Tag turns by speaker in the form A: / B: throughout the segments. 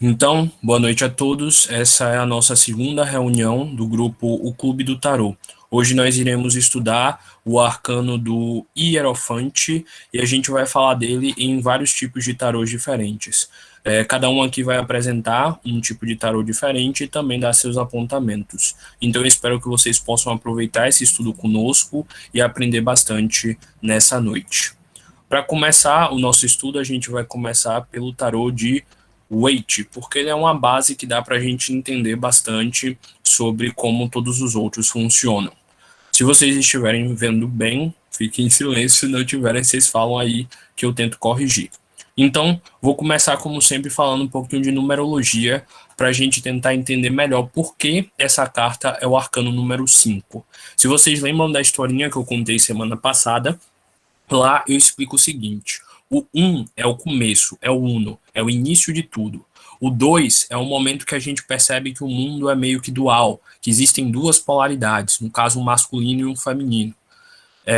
A: Então, boa noite a todos. Essa é a nossa segunda reunião do grupo O Clube do Tarô. Hoje nós iremos estudar o arcano do Hierofante e a gente vai falar dele em vários tipos de tarôs diferentes. Cada um aqui vai apresentar um tipo de tarô diferente e também dar seus apontamentos. Então, eu espero que vocês possam aproveitar esse estudo conosco e aprender bastante nessa noite. Para começar o nosso estudo, a gente vai começar pelo tarô de Waite, porque ele é uma base que dá para a gente entender bastante sobre como todos os outros funcionam. Se vocês estiverem vendo bem, fiquem em silêncio, se não tiverem, vocês falam aí que eu tento corrigir. Então, vou começar, como sempre, falando um pouquinho de numerologia, para a gente tentar entender melhor por que essa carta é o arcano número 5. Se vocês lembram da historinha que eu contei semana passada, lá eu explico o seguinte: o um é o começo, é o uno, é o início de tudo. O 2 é o momento que a gente percebe que o mundo é meio que dual, que existem duas polaridades, no caso um masculino e um feminino,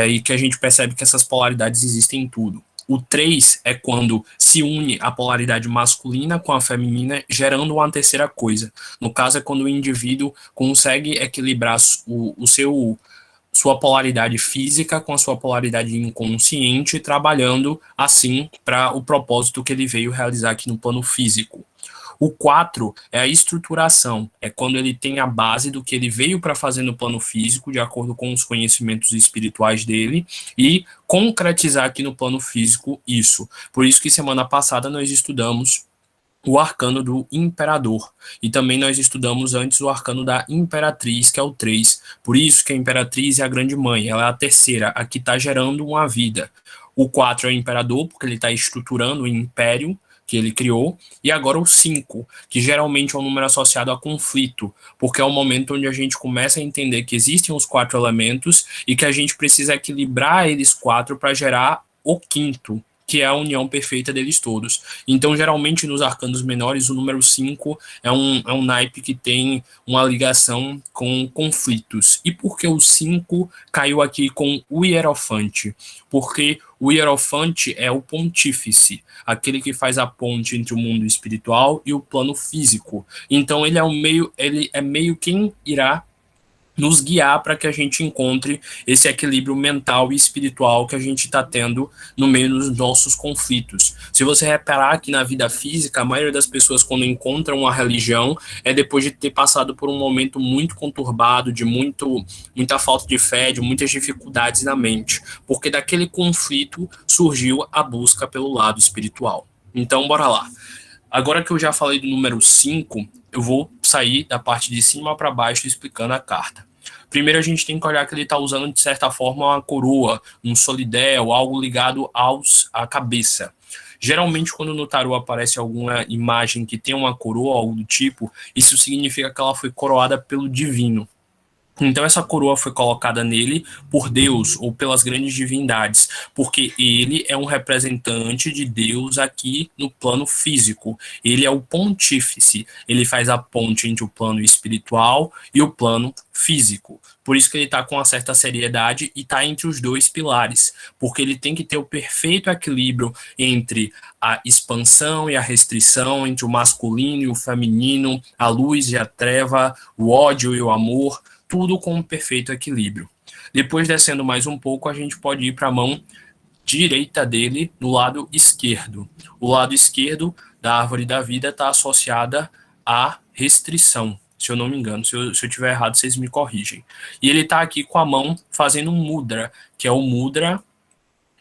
A: e que a gente percebe que essas polaridades existem em tudo. O 3 é quando se une a polaridade masculina com a feminina, gerando uma terceira coisa. No caso, é quando o indivíduo consegue equilibrar sua polaridade física com a sua polaridade inconsciente, trabalhando assim para o propósito que ele veio realizar aqui no plano físico. O 4 é a estruturação, é quando ele tem a base do que ele veio para fazer no plano físico, de acordo com os conhecimentos espirituais dele, e concretizar aqui no plano físico isso. Por isso que semana passada nós estudamos o arcano do imperador. E também nós estudamos antes o arcano da imperatriz, que é o 3. Por isso que a imperatriz é a grande mãe, ela é a terceira, a que está gerando uma vida. O 4 é o imperador, porque ele está estruturando o império que ele criou. E agora o 5, que geralmente é um número associado a conflito, porque é o momento onde a gente começa a entender que existem os quatro elementos e que a gente precisa equilibrar eles quatro para gerar o quinto, que é a união perfeita deles todos. Então, geralmente, nos arcanos menores, o número 5 é um naipe que tem uma ligação com conflitos. E por que o 5 caiu aqui com o Hierofante? Porque o Hierofante é o pontífice, aquele que faz a ponte entre o mundo espiritual e o plano físico. Então, ele é meio quem irá nos guiar para que a gente encontre esse equilíbrio mental e espiritual que a gente está tendo no meio dos nossos conflitos. Se você reparar que na vida física, a maioria das pessoas, quando encontram uma religião, é depois de ter passado por um momento muito conturbado, de muita falta de fé, de muitas dificuldades na mente, porque daquele conflito surgiu a busca pelo lado espiritual. Então, bora lá. Agora que eu já falei do número 5, eu vou sair da parte de cima para baixo explicando a carta. Primeiro, a gente tem que olhar que ele está usando, de certa forma, uma coroa, um solidéu, algo ligado à cabeça. Geralmente, quando no tarô aparece alguma imagem que tem uma coroa, algo do tipo, isso significa que ela foi coroada pelo divino. Então essa coroa foi colocada nele por Deus ou pelas grandes divindades, porque ele é um representante de Deus aqui no plano físico. Ele é o pontífice, ele faz a ponte entre o plano espiritual e o plano físico. Por isso que ele está com uma certa seriedade e está entre os dois pilares, porque ele tem que ter o perfeito equilíbrio entre a expansão e a restrição, entre o masculino e o feminino, a luz e a treva, o ódio e o amor, tudo com um perfeito equilíbrio. Depois, descendo mais um pouco, a gente pode ir para a mão direita dele, no lado esquerdo. O lado esquerdo da árvore da vida está associada à restrição, se eu não me engano. Se eu tiver errado, vocês me corrigem. E ele está aqui com a mão fazendo um mudra, que é o mudra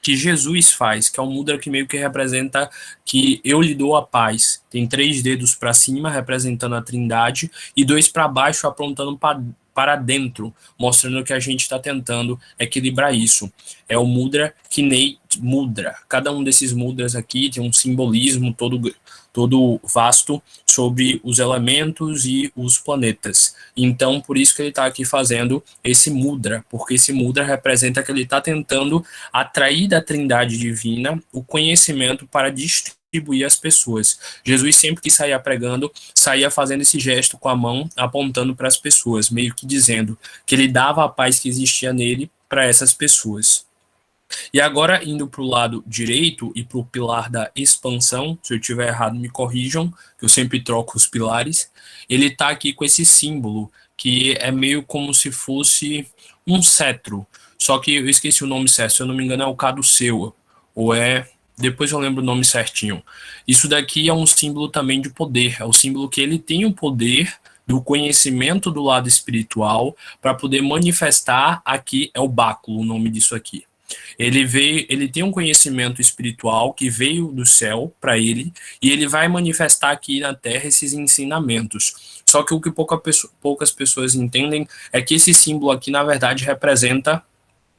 A: que Jesus faz, que é um mudra que meio que representa que eu lhe dou a paz. Tem 3 dedos para cima, representando a trindade, e 2 para baixo, apontando para dentro, mostrando que a gente está tentando equilibrar isso. É o mudra Kinei Mudra. Cada um desses mudras aqui tem um simbolismo todo vasto sobre os elementos e os planetas. Então, por isso que ele está aqui fazendo esse mudra, porque esse mudra representa que ele está tentando atrair da trindade divina o conhecimento para distribuir às pessoas. Jesus sempre que saía pregando, saía fazendo esse gesto com a mão, apontando para as pessoas, meio que dizendo que ele dava a paz que existia nele para essas pessoas. E agora, indo para o lado direito e para o pilar da expansão, se eu estiver errado, me corrijam, que eu sempre troco os pilares. Ele está aqui com esse símbolo, que é meio como se fosse um cetro. Só que eu esqueci o nome certo, se eu não me engano, é o caduceu, ou é. Depois eu lembro o nome certinho. Isso daqui é um símbolo também de poder, é o símbolo que ele tem o poder do conhecimento do lado espiritual para poder manifestar. Aqui é o báculo, o nome disso aqui. Ele tem um conhecimento espiritual que veio do céu para ele e ele vai manifestar aqui na Terra esses ensinamentos. Só que o que poucas pessoas entendem é que esse símbolo aqui, na verdade, representa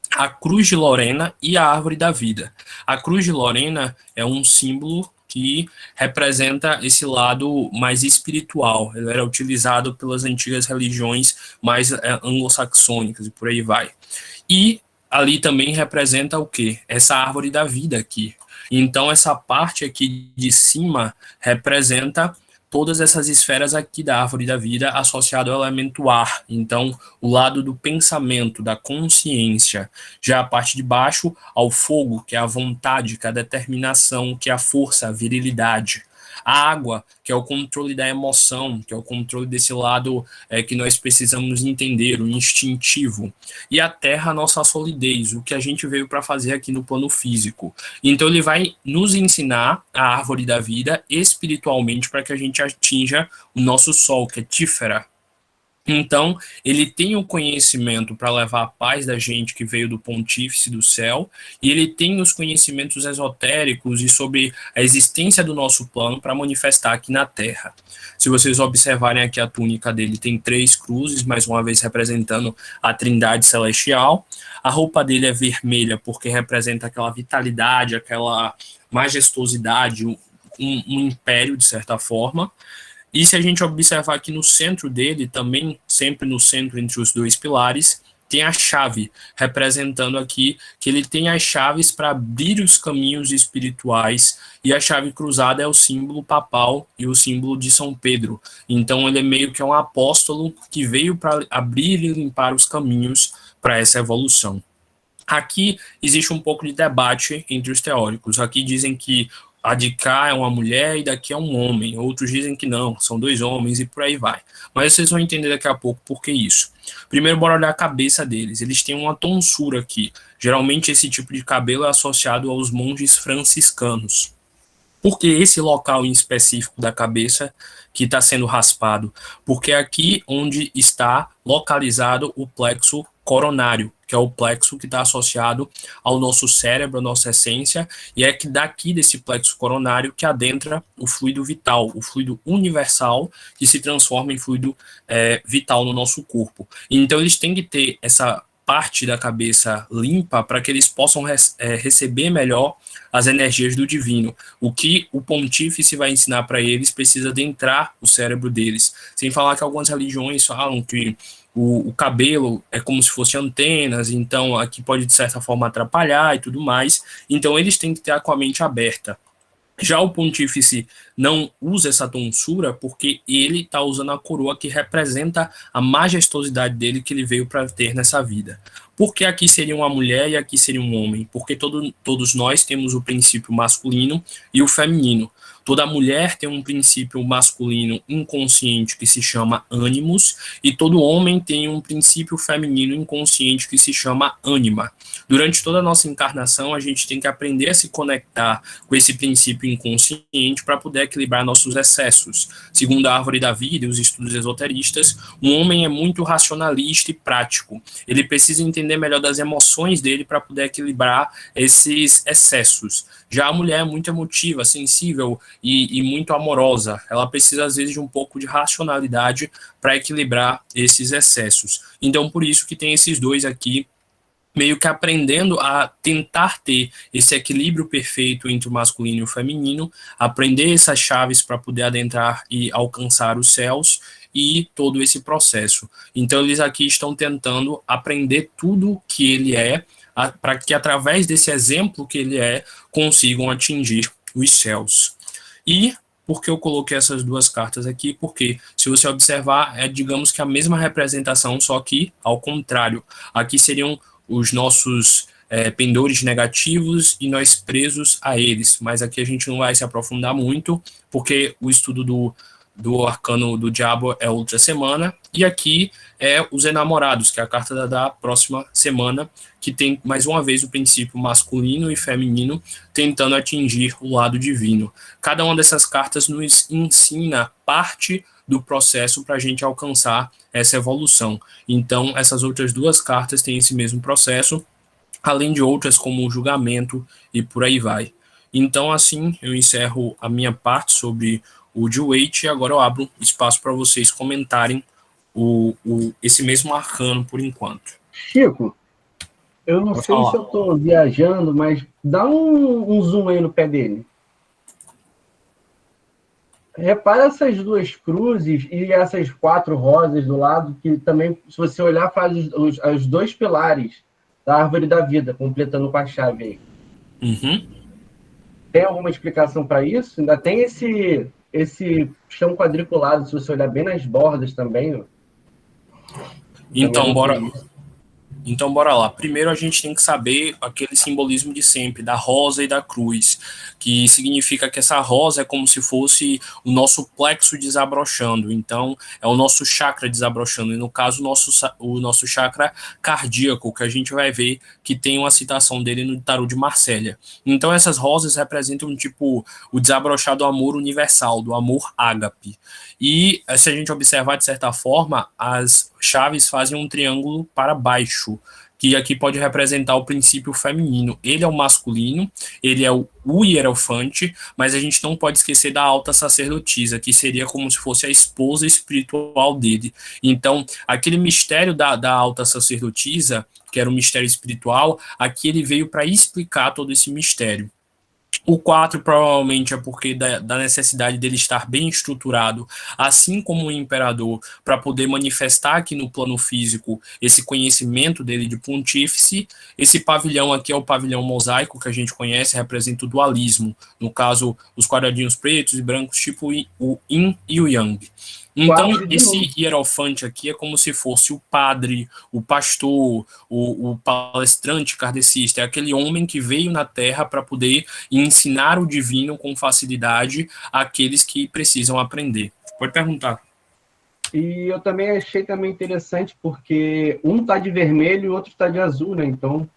A: a cruz de Lorena e a árvore da vida. A cruz de Lorena é um símbolo que representa esse lado mais espiritual. Ele era utilizado pelas antigas religiões mais anglo-saxônicas e por aí vai. E ali também representa o quê? Essa árvore da vida aqui. Então, essa parte aqui de cima representa todas essas esferas aqui da árvore da vida associado ao elemento ar. Então, o lado do pensamento, da consciência. Já a parte de baixo, ao fogo, que é a vontade, que é a determinação, que é a força, a virilidade. A água, que é o controle da emoção, que é o controle desse lado que nós precisamos entender, o instintivo. E a terra, a nossa solidez, o que a gente veio para fazer aqui no plano físico. Então ele vai nos ensinar a árvore da vida espiritualmente para que a gente atinja o nosso sol, que é Tífera. Então, ele tem o conhecimento para levar a paz da gente que veio do pontífice do céu, e ele tem os conhecimentos esotéricos e sobre a existência do nosso plano para manifestar aqui na Terra. Se vocês observarem aqui a túnica dele, tem 3 cruzes, mais uma vez representando a Trindade Celestial. A roupa dele é vermelha porque representa aquela vitalidade, aquela majestosidade, um império de certa forma. E se a gente observar aqui no centro dele, também sempre no centro entre os dois pilares, tem a chave, representando aqui que ele tem as chaves para abrir os caminhos espirituais, e a chave cruzada é o símbolo papal e o símbolo de São Pedro. Então ele é meio que um apóstolo que veio para abrir e limpar os caminhos para essa evolução. Aqui existe um pouco de debate entre os teóricos. Aqui dizem que a de cá é uma mulher e daqui é um homem. Outros dizem que não, são 2 homens e por aí vai. Mas vocês vão entender daqui a pouco por que isso. Primeiro, bora olhar a cabeça deles. Eles têm uma tonsura aqui. Geralmente esse tipo de cabelo é associado aos monges franciscanos. Por que esse local em específico da cabeça que está sendo raspado? Porque é aqui onde está localizado o plexo coronário, que é o plexo que está associado ao nosso cérebro, à nossa essência, e é que daqui desse plexo coronário que adentra o fluido vital, o fluido universal, que se transforma em fluido vital no nosso corpo. Então eles têm que ter essa parte da cabeça limpa para que eles possam receber melhor as energias do divino. O que o pontífice vai ensinar para eles precisa adentrar o cérebro deles. Sem falar que algumas religiões falam que o cabelo é como se fosse antenas, então aqui pode de certa forma atrapalhar e tudo mais. Então eles têm que ter com a mente aberta. Já o pontífice não usa essa tonsura porque ele está usando a coroa que representa a majestosidade dele que ele veio para ter nessa vida. Por que aqui seria uma mulher e aqui seria um homem? Porque todos nós temos o princípio masculino e o feminino. Toda mulher tem um princípio masculino inconsciente que se chama ânimos, e todo homem tem um princípio feminino inconsciente que se chama ânima. Durante toda a nossa encarnação, a gente tem que aprender a se conectar com esse princípio inconsciente para poder equilibrar nossos excessos. Segundo a árvore da vida e os estudos esoteristas, um homem é muito racionalista e prático. Ele precisa entender melhor das emoções dele para poder equilibrar esses excessos. Já a mulher é muito emotiva, sensível e muito amorosa. Ela precisa, às vezes, de um pouco de racionalidade para equilibrar esses excessos. Então, por isso que tem esses dois aqui, meio que aprendendo a tentar ter esse equilíbrio perfeito entre o masculino e o feminino, aprender essas chaves para poder adentrar e alcançar os céus e todo esse processo. Então, eles aqui estão tentando aprender tudo que ele é, para que através desse exemplo que ele é, consigam atingir os céus. E por que eu coloquei essas duas cartas aqui? Porque, se você observar, é, digamos que a mesma representação, só que ao contrário. Aqui seriam os nossos pendores negativos e nós presos a eles. Mas aqui a gente não vai se aprofundar muito, porque o estudo do arcano do diabo é outra semana, e aqui é os enamorados, que é a carta da próxima semana, que tem mais uma vez o princípio masculino e feminino tentando atingir o lado divino. Cada uma dessas cartas nos ensina parte do processo para a gente alcançar essa evolução. Então, essas outras duas cartas têm esse mesmo processo, além de outras como o julgamento e por aí vai. Então, assim, eu encerro a minha parte sobre o Dewey e agora eu abro espaço para vocês comentarem esse mesmo arcano por enquanto.
B: Chico, eu não sei se eu estou viajando, mas dá um zoom aí no pé dele. Repara essas duas cruzes e essas 4 rosas do lado, que também, se você olhar, faz os 2 pilares da árvore da vida, completando com a chave aí.
A: Uhum.
B: Tem alguma explicação para isso? Ainda tem esse chão quadriculado, se você olhar bem nas bordas também.
A: Então, bora lá. Primeiro a gente tem que saber aquele simbolismo de sempre, da rosa e da cruz, que significa que essa rosa é como se fosse o nosso plexo desabrochando. Então, é o nosso chakra desabrochando. E no caso, o nosso chakra cardíaco, que a gente vai ver que tem uma citação dele no tarô de Marsella. Então, essas rosas representam tipo o desabrochar do amor universal, do amor ágape. E se a gente observar de certa forma, as chaves fazem um triângulo para baixo, que aqui pode representar o princípio feminino. Ele é o masculino, ele é o hierofante, mas a gente não pode esquecer da alta sacerdotisa, que seria como se fosse a esposa espiritual dele. Então, aquele mistério da alta sacerdotisa, que era um mistério espiritual, aqui ele veio para explicar todo esse mistério. O 4 provavelmente é porque da necessidade dele estar bem estruturado, assim como o imperador, para poder manifestar aqui no plano físico esse conhecimento dele de pontífice. Esse pavilhão aqui é o pavilhão mosaico que a gente conhece, representa o dualismo. No caso, os quadradinhos pretos e brancos, tipo o yin e o yang. Então, esse hierofante aqui é como se fosse o padre, o pastor, o palestrante kardecista, é aquele homem que veio na Terra para poder ensinar o divino com facilidade àqueles que precisam aprender. Pode perguntar.
B: E eu também achei também interessante, porque um tá de vermelho e o outro tá de azul, né? Então,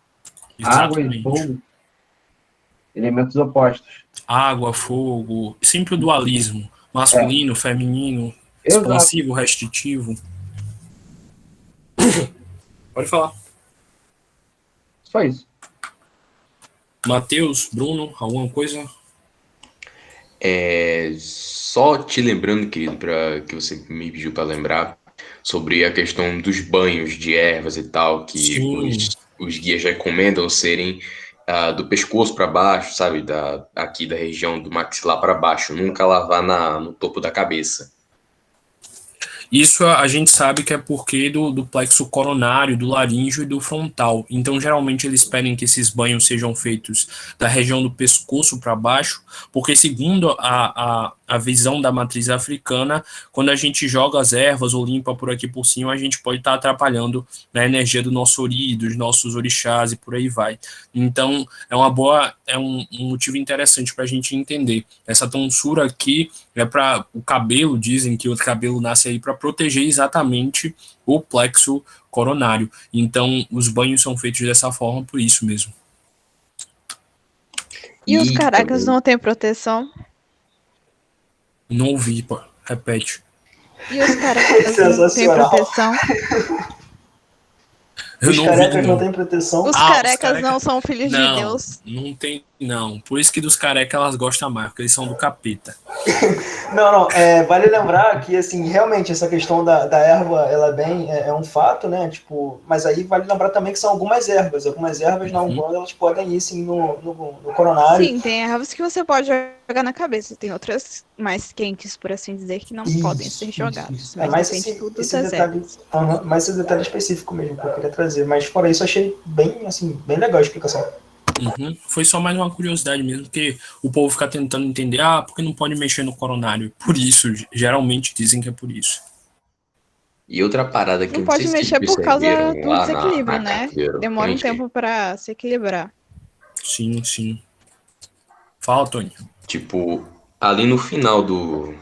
A: Exatamente.
B: Água e fogo, elementos opostos.
A: Água, fogo, sempre o dualismo, masculino, feminino, expansivo, restritivo. Pode falar.
B: Só isso.
A: Matheus, Bruno, alguma coisa?
C: Só te lembrando, querido, que você me pediu para lembrar sobre a questão dos banhos de ervas e tal, que os guias recomendam serem do pescoço para baixo, sabe? Aqui da região do maxilar para baixo, nunca lavar no topo da cabeça.
A: Isso a gente sabe que é porque do plexo coronário, do laríngeo e do frontal. Então, geralmente, eles pedem que esses banhos sejam feitos da região do pescoço para baixo, porque, segundo a visão da matriz africana, quando a gente joga as ervas ou limpa por aqui por cima, a gente pode estar atrapalhando a energia do nosso ori, dos nossos orixás e por aí vai. Então, é um motivo interessante para a gente entender. Essa tonsura aqui é para o cabelo, dizem que o cabelo nasce aí para proteger exatamente o plexo coronário. Então, os banhos são feitos dessa forma por isso mesmo.
D: E os carecas não têm proteção?
A: Não ouvi, pô. Repete.
D: E os carecas não têm proteção?
E: Os carecas não têm proteção?
D: Os carecas não são filhos de Deus?
A: Não tem, não. Por isso que dos carecas elas gostam mais, porque eles são do capeta.
E: Não, vale lembrar que, assim, realmente essa questão da erva, ela é um fato, né, tipo, mas aí vale lembrar também que são algumas ervas na Umbanda, elas podem ir, sim, no coronário.
D: Sim, tem ervas que você pode jogar na cabeça, tem outras mais quentes, por assim dizer, que não podem ser jogadas, mas depende tudo das ervas.
E: Mais esse detalhe específico mesmo que eu queria trazer, mas fora isso, eu achei bem, assim, bem legal a explicação.
A: Foi só mais uma curiosidade mesmo, porque o povo fica tentando entender, porque não pode mexer no coronário. Por isso, geralmente dizem que é por isso.
C: E outra parada que
D: Não
C: eu não sei
D: pode
C: se vocês
D: mexer por causa
C: perceberam
D: do
C: lá
D: desequilíbrio,
C: na
D: né?
C: carta do
D: Demora um
C: Hierophante,
D: tempo pra se equilibrar.
A: Sim, sim. Fala, Tony.
C: tipo, ali no final do.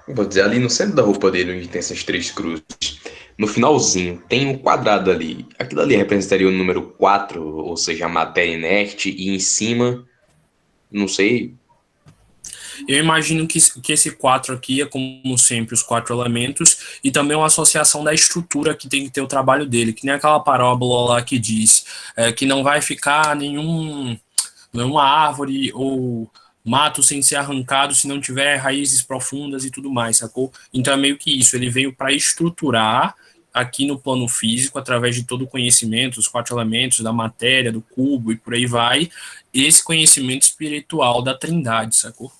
C: Vou dizer, ali no centro da roupa dele, onde tem essas três cruzes, no finalzinho, tem um quadrado ali. Aquilo ali representaria o número 4, ou seja, a matéria inerte, e em cima, não sei.
A: Eu imagino que esse 4 aqui é, como sempre, os 4 elementos e também uma associação da estrutura que tem que ter o trabalho dele, que nem aquela parábola lá que diz que não vai ficar nenhuma árvore ou mato sem ser arrancado se não tiver raízes profundas e tudo mais, sacou? Então é meio que isso, ele veio para estruturar aqui no plano físico, através de todo o conhecimento, os 4 elementos, da matéria, do cubo e por aí vai, esse conhecimento espiritual da Trindade, sacou?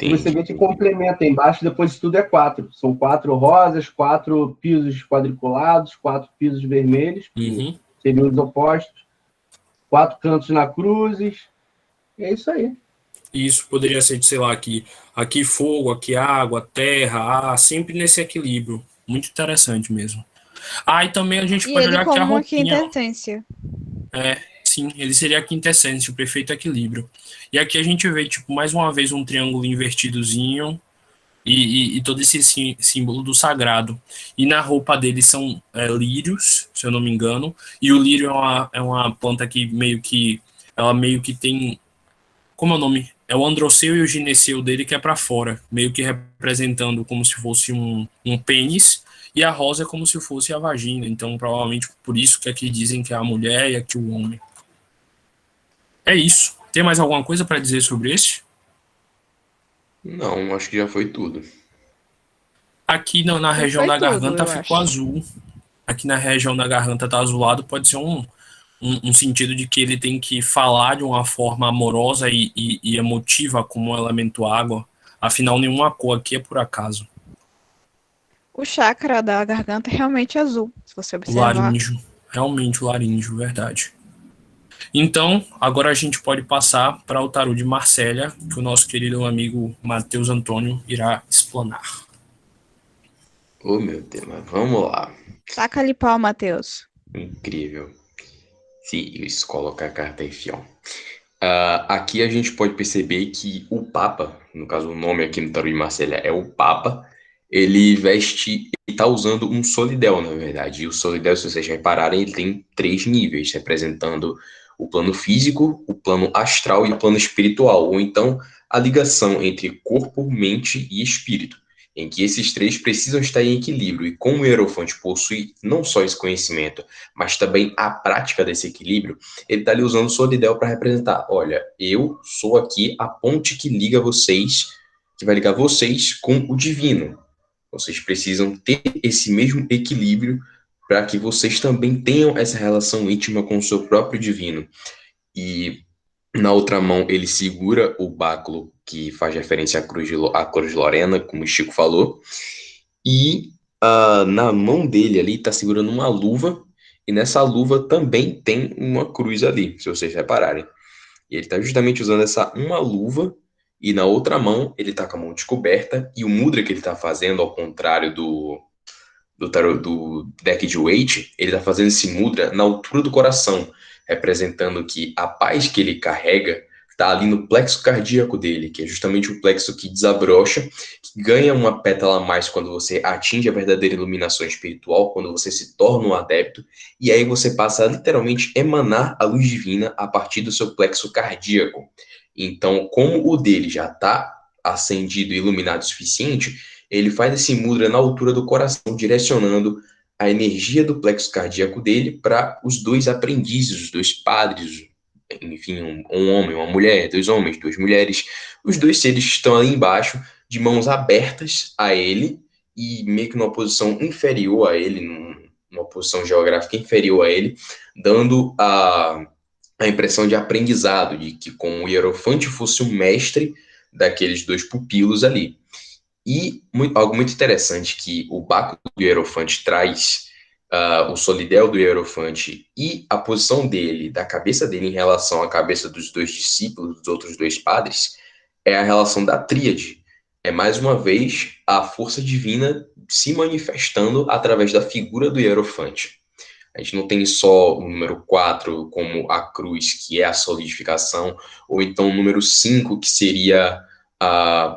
B: E você
C: Entendi,
B: vê que
C: entendi.
B: complementa embaixo, depois de tudo é 4. São 4 rosas, 4 pisos quadriculados, 4 pisos vermelhos, que
A: Uhum.
B: seriam os opostos, 4 cantos na cruzes. E é isso aí.
A: E isso poderia ser, sei lá, aqui fogo, aqui água, terra, ar, sempre nesse equilíbrio. Muito interessante mesmo. Ah, e também a gente
D: E
A: pode
D: ele
A: olhar aqui a
D: como uma
A: roupinha.
D: quinta essência.
A: Sim, ele seria a quintessência, o perfeito equilíbrio. E aqui a gente vê, tipo, mais uma vez um triângulo invertidozinho e todo esse símbolo do sagrado. E na roupa dele são lírios, se eu não me engano. E o lírio é uma planta que ela meio que tem, como é o nome? É o androceu e o gineceu dele que é para fora, meio que representando como se fosse um pênis, e a rosa é como se fosse a vagina. Então, provavelmente por isso que aqui dizem que é a mulher e aqui o homem. É isso. Tem mais alguma coisa para dizer sobre esse?
C: Não, acho que já foi tudo.
A: Aqui na
D: Já
A: região
D: foi
A: da
D: tudo,
A: garganta
D: eu
A: ficou
D: acho.
A: azul. Aqui na região da garganta tá azulado, pode ser um sentido de que ele tem que falar de uma forma amorosa e emotiva como o elemento água. Afinal, nenhuma cor aqui é por acaso.
D: O chakra da garganta é realmente azul, se você
A: O
D: observar.
A: laríngeo, realmente o laríngeo, verdade. Então, agora a gente pode passar para o tarô de Marsella, que o nosso querido amigo Matheus Antônio irá explanar.
C: Oh, meu Deus, mas vamos lá.
D: Taca ali pau, Matheus.
C: Incrível. Se isso colocar a carta aí, fião. Aqui a gente pode perceber que o Papa, no caso o nome aqui no tarô de Marselha é o Papa, ele tá usando um solidel, na verdade. E o solidel, se vocês repararem, ele tem 3 níveis, representando o plano físico, o plano astral e o plano espiritual, ou então a ligação entre corpo, mente e espírito, em que esses três precisam estar em equilíbrio. E como o Hierofante possui não só esse conhecimento, mas também a prática desse equilíbrio, ele está ali usando o solidel para representar: olha, eu sou aqui a ponte que liga vocês, que vai ligar vocês com o divino. Vocês precisam ter esse mesmo equilíbrio para que vocês também tenham essa relação íntima com o seu próprio divino. E na outra mão ele segura o báculo, que faz referência à cruz Lorena, como o Chico falou, e na mão dele ali está segurando uma luva, e nessa luva também tem uma cruz ali, se vocês repararem. E ele está justamente usando essa uma luva, e na outra mão ele está com a mão descoberta, e o mudra que ele está fazendo, ao contrário do deck de Waite, ele está fazendo esse mudra na altura do coração, representando que a paz que ele carrega está ali no plexo cardíaco dele, que é justamente o plexo que desabrocha, que ganha uma pétala a mais quando você atinge a verdadeira iluminação espiritual, quando você se torna um adepto, e aí você passa a literalmente emanar a luz divina a partir do seu plexo cardíaco. Então, como o dele já está acendido e iluminado o suficiente, ele faz esse mudra na altura do coração, direcionando a energia do plexo cardíaco dele para os dois aprendizes, os dois padres, enfim, um homem, uma mulher, 2 homens, 2 mulheres. Os 2 seres estão ali embaixo, de mãos abertas a ele, e meio que numa posição inferior a ele, numa posição geográfica inferior a ele, dando a impressão de aprendizado, de que como o Hierofante fosse um mestre daqueles 2 pupilos ali. E algo muito interessante que o báculo do Hierofante traz, o solidel do Hierofante e a posição dele, da cabeça dele em relação à cabeça dos 2 discípulos, dos outros 2 padres, é a relação da tríade. É mais uma vez a força divina se manifestando através da figura do Hierofante. A gente não tem só o número 4 como a cruz, que é a solidificação, ou então o número 5, que seria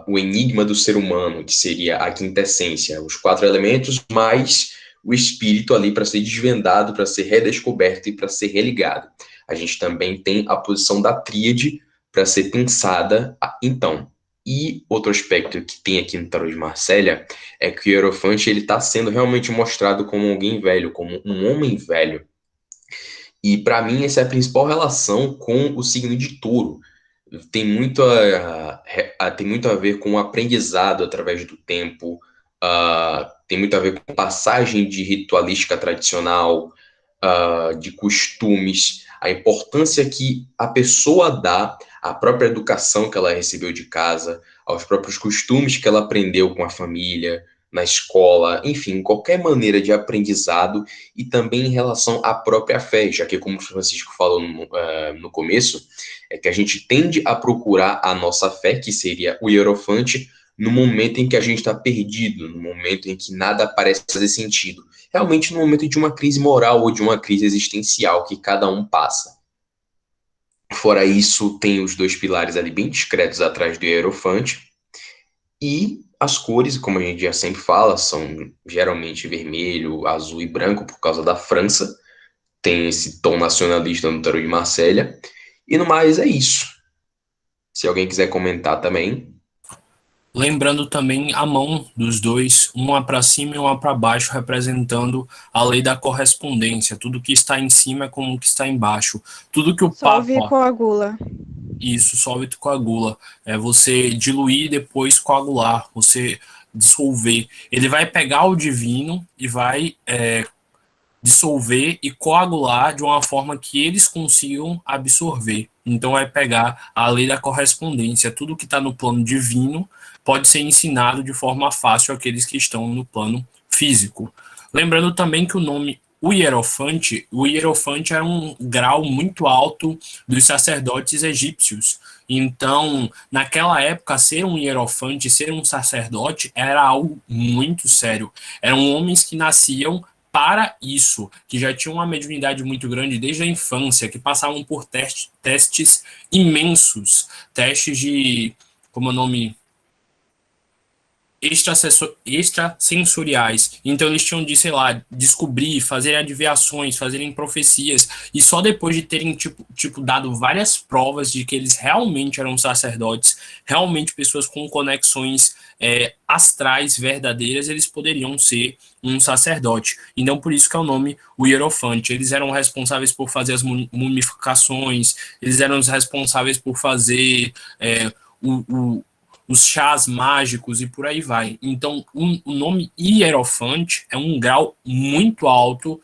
C: o enigma do ser humano, que seria a quintessência, os 4 elementos, mais o espírito ali para ser desvendado, para ser redescoberto e para ser religado. A gente também tem a posição da tríade para ser pensada. Então, e outro aspecto que tem aqui no Tarot de Marselha é que o Hierofante ele está sendo realmente mostrado como alguém velho, como um homem velho. E para mim essa é a principal relação com o signo de Touro. Tem tem muito a ver com o aprendizado através do tempo, tem muito a ver com passagem de ritualística tradicional, de costumes, a importância que a pessoa dá à própria educação que ela recebeu de casa, aos próprios costumes que ela aprendeu com a família, na escola, enfim, qualquer maneira de aprendizado e também em relação à própria fé, já que, como o Francisco falou no começo, é que a gente tende a procurar a nossa fé, que seria o Hierofante, no momento em que a gente está perdido, no momento em que nada parece fazer sentido. Realmente no momento de uma crise moral ou de uma crise existencial que cada um passa. Fora isso, tem os 2 pilares ali bem discretos atrás do Hierofante. E as cores, como a gente já sempre fala, são geralmente vermelho, azul e branco por causa da França. Tem esse tom nacionalista no Tarot de Marselha. E no mais é isso. Se alguém quiser comentar também.
A: Lembrando também a mão dos dois, uma para cima e uma para baixo, representando a lei da correspondência. Tudo que está em cima é como o que está embaixo. Tudo que o
D: Solve e
A: Papa...
D: coagula.
A: Isso, solve e coagula. É você diluir e depois coagular, você dissolver. Ele vai pegar o divino e vai dissolver e coagular de uma forma que eles consigam absorver. Então vai pegar a lei da correspondência. Tudo que está no plano divino pode ser ensinado de forma fácil àqueles que estão no plano físico. Lembrando também que o Hierofante era um grau muito alto dos sacerdotes egípcios. Então, naquela época, ser um hierofante, ser um sacerdote, era algo muito sério. Eram homens que nasciam para isso, que já tinham uma mediunidade muito grande desde a infância, que passavam por testes imensos, testes de, como é o nome, extrasensoriais. Então eles tinham de, sei lá, descobrir, fazer adivinhações, fazerem profecias, e só depois de terem dado várias provas de que eles realmente eram sacerdotes, realmente pessoas com conexões astrais verdadeiras, eles poderiam ser um sacerdote. Então por isso que é o nome o Hierofante. Eles eram responsáveis por fazer as mumificações, eles eram os responsáveis por fazer os chás mágicos e por aí vai. Então, o nome Hierofante é um grau muito alto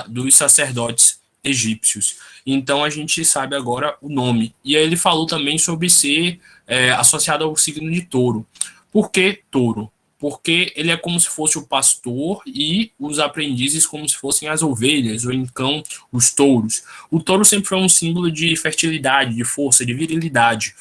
A: dos sacerdotes egípcios. Então, a gente sabe agora o nome. E aí ele falou também sobre ser associado ao signo de touro. Por que touro? Porque ele é como se fosse o pastor e os aprendizes como se fossem as ovelhas, ou então os touros. O touro sempre foi um símbolo de fertilidade, de força, de virilidade.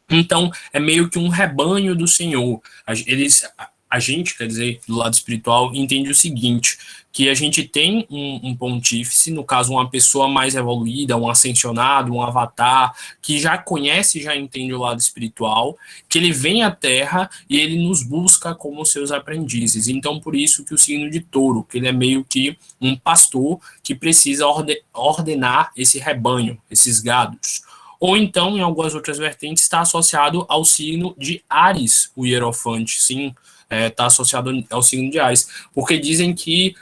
A: Então, é meio que um rebanho do Senhor. A gente, quer dizer, do lado espiritual, entende o seguinte, que a gente tem um pontífice, no caso, uma pessoa mais evoluída, um ascensionado, um avatar, que já conhece, já entende o lado espiritual, que ele vem à Terra e ele nos busca como seus aprendizes. Então, por isso que o signo de touro, que ele é meio que um pastor que precisa ordenar esse rebanho, esses gados. Ou então, em algumas outras vertentes, está associado ao signo de Áries, o Hierofante, sim, está associado ao signo de Áries, porque dizem que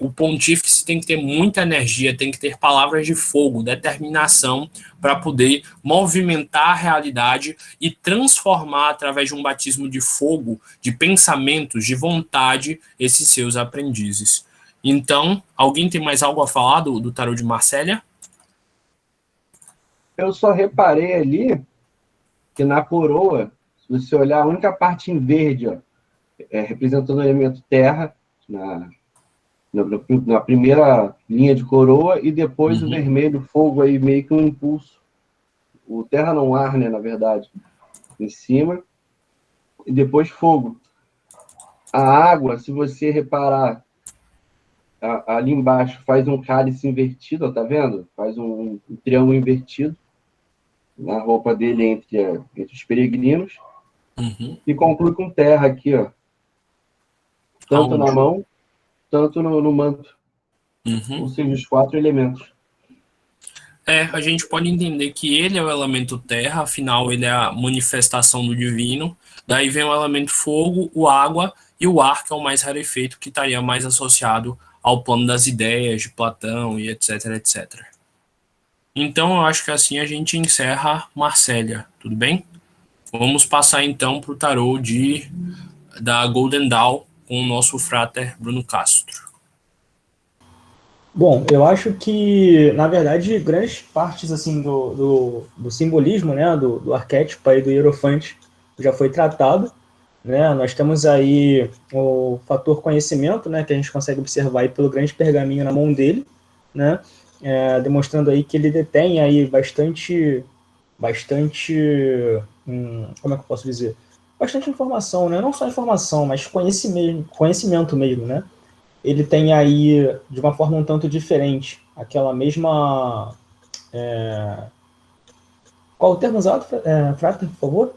A: o pontífice tem que ter muita energia, tem que ter palavras de fogo, determinação, para poder movimentar a realidade e transformar, através de um batismo de fogo, de pensamentos, de vontade, esses seus aprendizes. Então, alguém tem mais algo a falar do Tarot de Marselha?
B: Eu só reparei ali que na coroa, se você olhar a única parte em verde, ó, representando o elemento terra, na primeira linha de coroa, e depois o vermelho, fogo, aí meio que um impulso. O terra não ar, né, na verdade, em cima. e depois fogo. A água, se você reparar, ali embaixo faz um cálice invertido, ó, tá vendo? Faz um triângulo invertido na roupa dele entre os peregrinos. E conclui com terra aqui, ó. Tanto na mão, tanto no manto. Ou seja, os 4 elementos.
A: A gente pode entender que ele é o elemento terra, afinal ele é a manifestação do divino. Daí vem o elemento fogo, o água e o ar, que é o mais rarefeito, que estaria mais associado ao plano das ideias de Platão e etc, etc. Então eu acho que assim a gente encerra Marsella, tudo bem? Vamos passar então para o tarô da Golden Dawn com o nosso frater Bruno Castro.
E: Bom, eu acho que, na verdade, grandes partes assim, do simbolismo, né, do arquétipo aí do Hierofante já foi tratado. Né? Nós temos aí o fator conhecimento, né, que a gente consegue observar aí pelo grande pergaminho na mão dele, né, demonstrando aí que ele detém aí bastante, como é que eu posso dizer? Bastante informação, né? Não só informação, mas conhecimento mesmo, né? Ele tem aí, de uma forma um tanto diferente, aquela mesma... Qual o termo usado, Frater, por favor?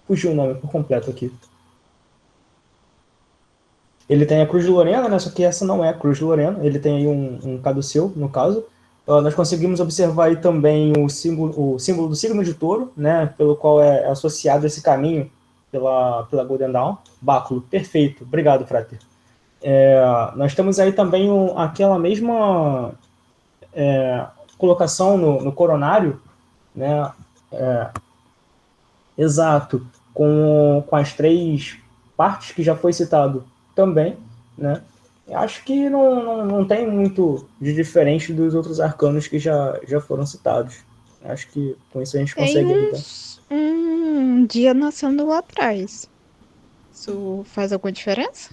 E: Fugiu o nome por completo aqui. Ele tem a Cruz de Lorena, né? Só que essa não é a Cruz de Lorena. Ele tem aí um caduceu, no caso. Nós conseguimos observar aí também o símbolo do signo de touro, né? Pelo qual é associado esse caminho pela Golden Dawn. Báculo, perfeito. Obrigado, Frater. Nós temos aí também aquela mesma colocação no coronário, né? Exato, com as 3 partes que já foi citado também, né? Eu acho que não tem muito de diferente dos outros arcanos que já foram citados. Acho que com isso a gente consegue evitar.
D: Um dia nascendo lá atrás. Isso faz alguma diferença?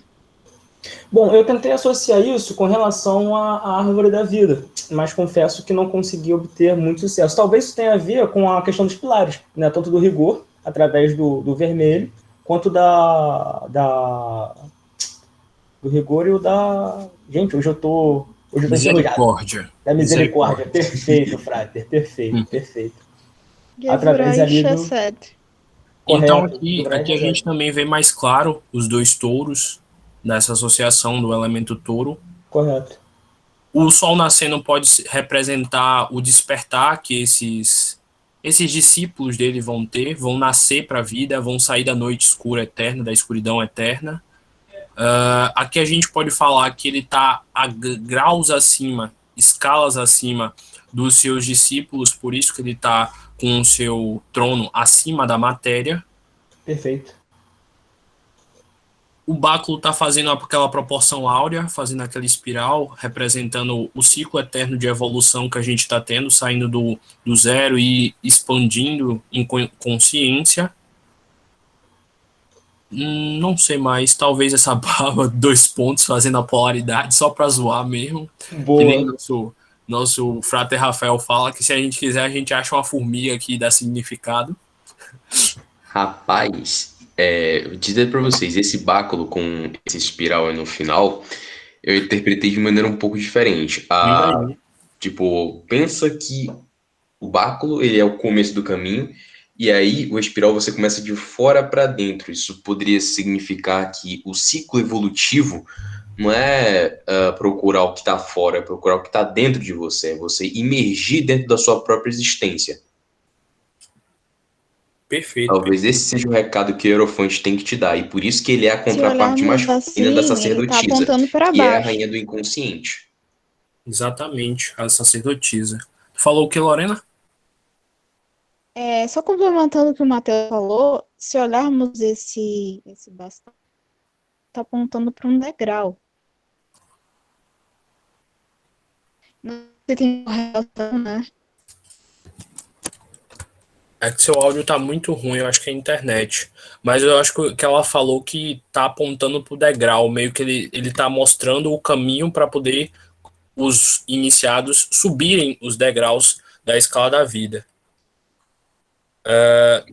E: Bom, eu tentei associar isso com relação à árvore da vida, mas confesso que não consegui obter muito sucesso. Talvez isso tenha a ver com a questão dos pilares, né? Tanto do rigor, através do vermelho, quanto do rigor e o da... Gente, hoje eu tô
A: Misericórdia.
E: Da misericórdia. Perfeito, Frater. Perfeito.
D: Através ali do...
A: Então aqui a gente também vê mais claro os 2 touros nessa associação do elemento touro.
E: Correto.
A: O sol nascendo pode representar o despertar que esses discípulos dele vão nascer para a vida, vão sair da noite escura eterna, da escuridão eterna. Aqui a gente pode falar que ele está a graus acima, escalas acima dos seus discípulos, por isso que ele está com o seu trono acima da matéria.
E: Perfeito.
A: O báculo está fazendo aquela proporção áurea, fazendo aquela espiral, representando o ciclo eterno de evolução que a gente está tendo, saindo do zero e expandindo em consciência. Não sei mais, talvez essa barba 2 pontos fazendo a polaridade só para zoar mesmo.
E: Boa.
A: Que nem nosso frater Rafael fala que se a gente quiser a gente acha uma formiga que dá significado.
C: Rapaz, vou dizer para vocês, esse báculo com esse espiral aí no final, eu interpretei de maneira um pouco diferente. Tipo, pensa que o báculo ele é o começo do caminho, e aí o espiral você começa de fora para dentro. Isso poderia significar que o ciclo evolutivo não é procurar o que está fora, é procurar o que está dentro de você, é você imergir dentro da sua própria existência.
A: Perfeito.
C: Talvez esse seja o recado que o Hierofante tem que te dar, e por isso que ele é a contraparte masculina da sacerdotisa,
D: ele tá apontando pra
C: que
D: baixo.
C: é a rainha do inconsciente.
A: Exatamente, a sacerdotisa. Tu falou o que, Lorena?
D: Só complementando o que o Matheus falou, se olharmos esse bastão, tá apontando para um degrau. Não sei se tem correlação, né?
A: É que seu áudio tá muito ruim, eu acho que é a internet. Mas eu acho que ela falou que tá apontando pro degrau, meio que ele tá mostrando o caminho para poder os iniciados subirem os degraus da escala da vida.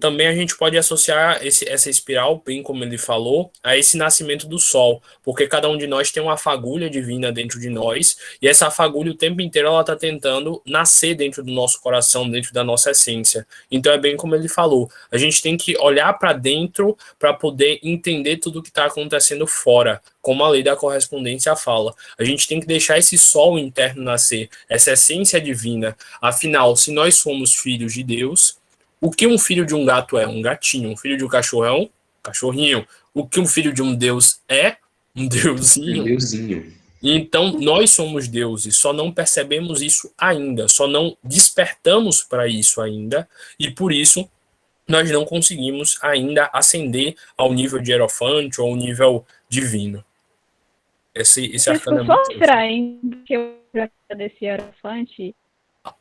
A: Também a gente pode associar essa espiral, bem como ele falou, a esse nascimento do sol, porque cada um de nós tem uma fagulha divina dentro de nós, e essa fagulha o tempo inteiro ela está tentando nascer dentro do nosso coração, dentro da nossa essência. Então é bem como ele falou, a gente tem que olhar para dentro para poder entender tudo o que está acontecendo fora, como a lei da correspondência fala. A gente tem que deixar esse sol interno nascer, essa essência divina. Afinal, se nós somos filhos de Deus, o que um filho de um gato é? Um gatinho. Um filho de um cachorro é um cachorrinho. O que um filho de um deus é? Um
C: Um
A: deusinho.
C: deusinho.
A: Então, nós somos deuses, só não percebemos isso ainda, só não despertamos para isso ainda, e por isso nós não conseguimos ainda ascender ao nível de hierofante ou ao nível divino. Esse arcano é
D: só
A: muito
D: estranho que eu desse hierofante.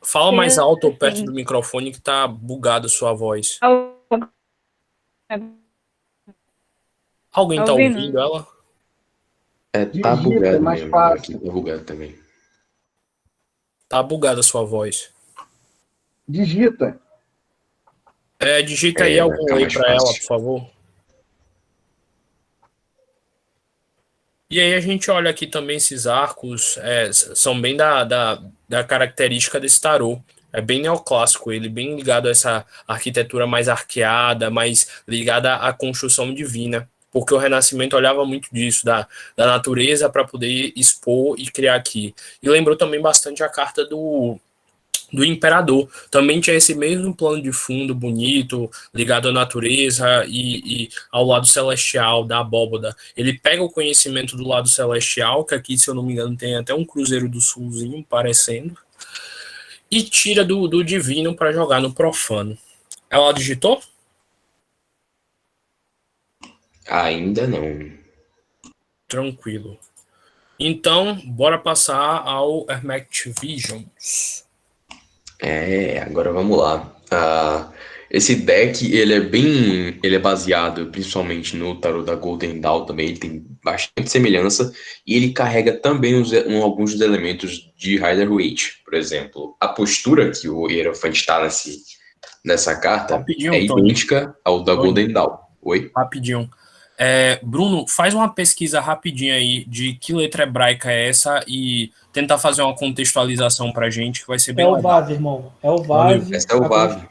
A: Fala mais alto ou perto
D: Assim,
A: do microfone que tá bugado a sua voz. Alguém tá
D: ouvindo?
A: ouvindo ela?
C: Tá
B: Digita, é
C: bugado
B: mais
C: mesmo. Aqui
B: fácil.
C: tá bugado também.
A: Tá bugada a sua voz.
B: Digita.
A: Digita aí
C: Vai
A: algum
C: ficar
A: lei
C: mais
A: pra ela,
C: fácil.
A: por favor. E aí a gente olha aqui também esses arcos, são bem da característica desse tarô. É bem neoclássico, ele bem ligado a essa arquitetura mais arqueada, mais ligada à construção divina. Porque o Renascimento olhava muito disso, da natureza para poder expor e criar aqui. E lembrou também bastante a carta do imperador. Também tinha esse mesmo plano de fundo bonito, ligado à natureza e ao lado celestial da abóboda. Ele pega o conhecimento do lado celestial, que aqui, se eu não me engano, tem até um Cruzeiro do Sulzinho parecendo, e tira do divino para jogar no profano. Ela digitou?
C: Ainda não.
A: Tranquilo. Então, bora passar ao Hermetic Visions.
C: Agora vamos lá. Esse deck, ele é baseado principalmente no tarô da Golden Dawn também, ele tem bastante semelhança, e ele carrega também alguns dos elementos de Rider-Waite. Por exemplo, a postura que o Hierophante está nessa carta
A: Rapidinho,
C: é
A: Tony.
C: idêntica ao da Golden Dawn. Oi?
A: Rapidinho. Bruno, faz uma pesquisa rapidinha aí de que letra hebraica é essa e tentar fazer uma contextualização pra gente, que vai ser bem
E: É o
A: legal.
E: VAV, irmão. É o
A: Valeu.
E: VAV.
C: Essa é o Vav.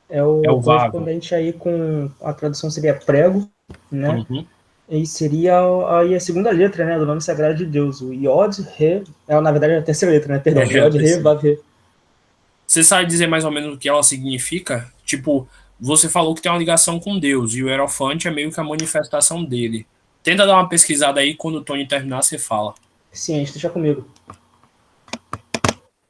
E: É o
A: É o VAV.
E: correspondente aí com a tradução seria prego, né?
A: Uhum.
E: E seria aí a segunda letra, né, do nome sagrado de Deus, o Yod, Re, na verdade é a terceira letra, né? Perdão, Yod, Re, Vav, Re.
A: Você sabe dizer mais ou menos o que ela significa? Tipo, você falou que tem uma ligação com Deus e o Hierofante é meio que a manifestação dele. Tenta dar uma pesquisada aí, quando o Tony terminar, você fala.
E: Ciente, deixa comigo.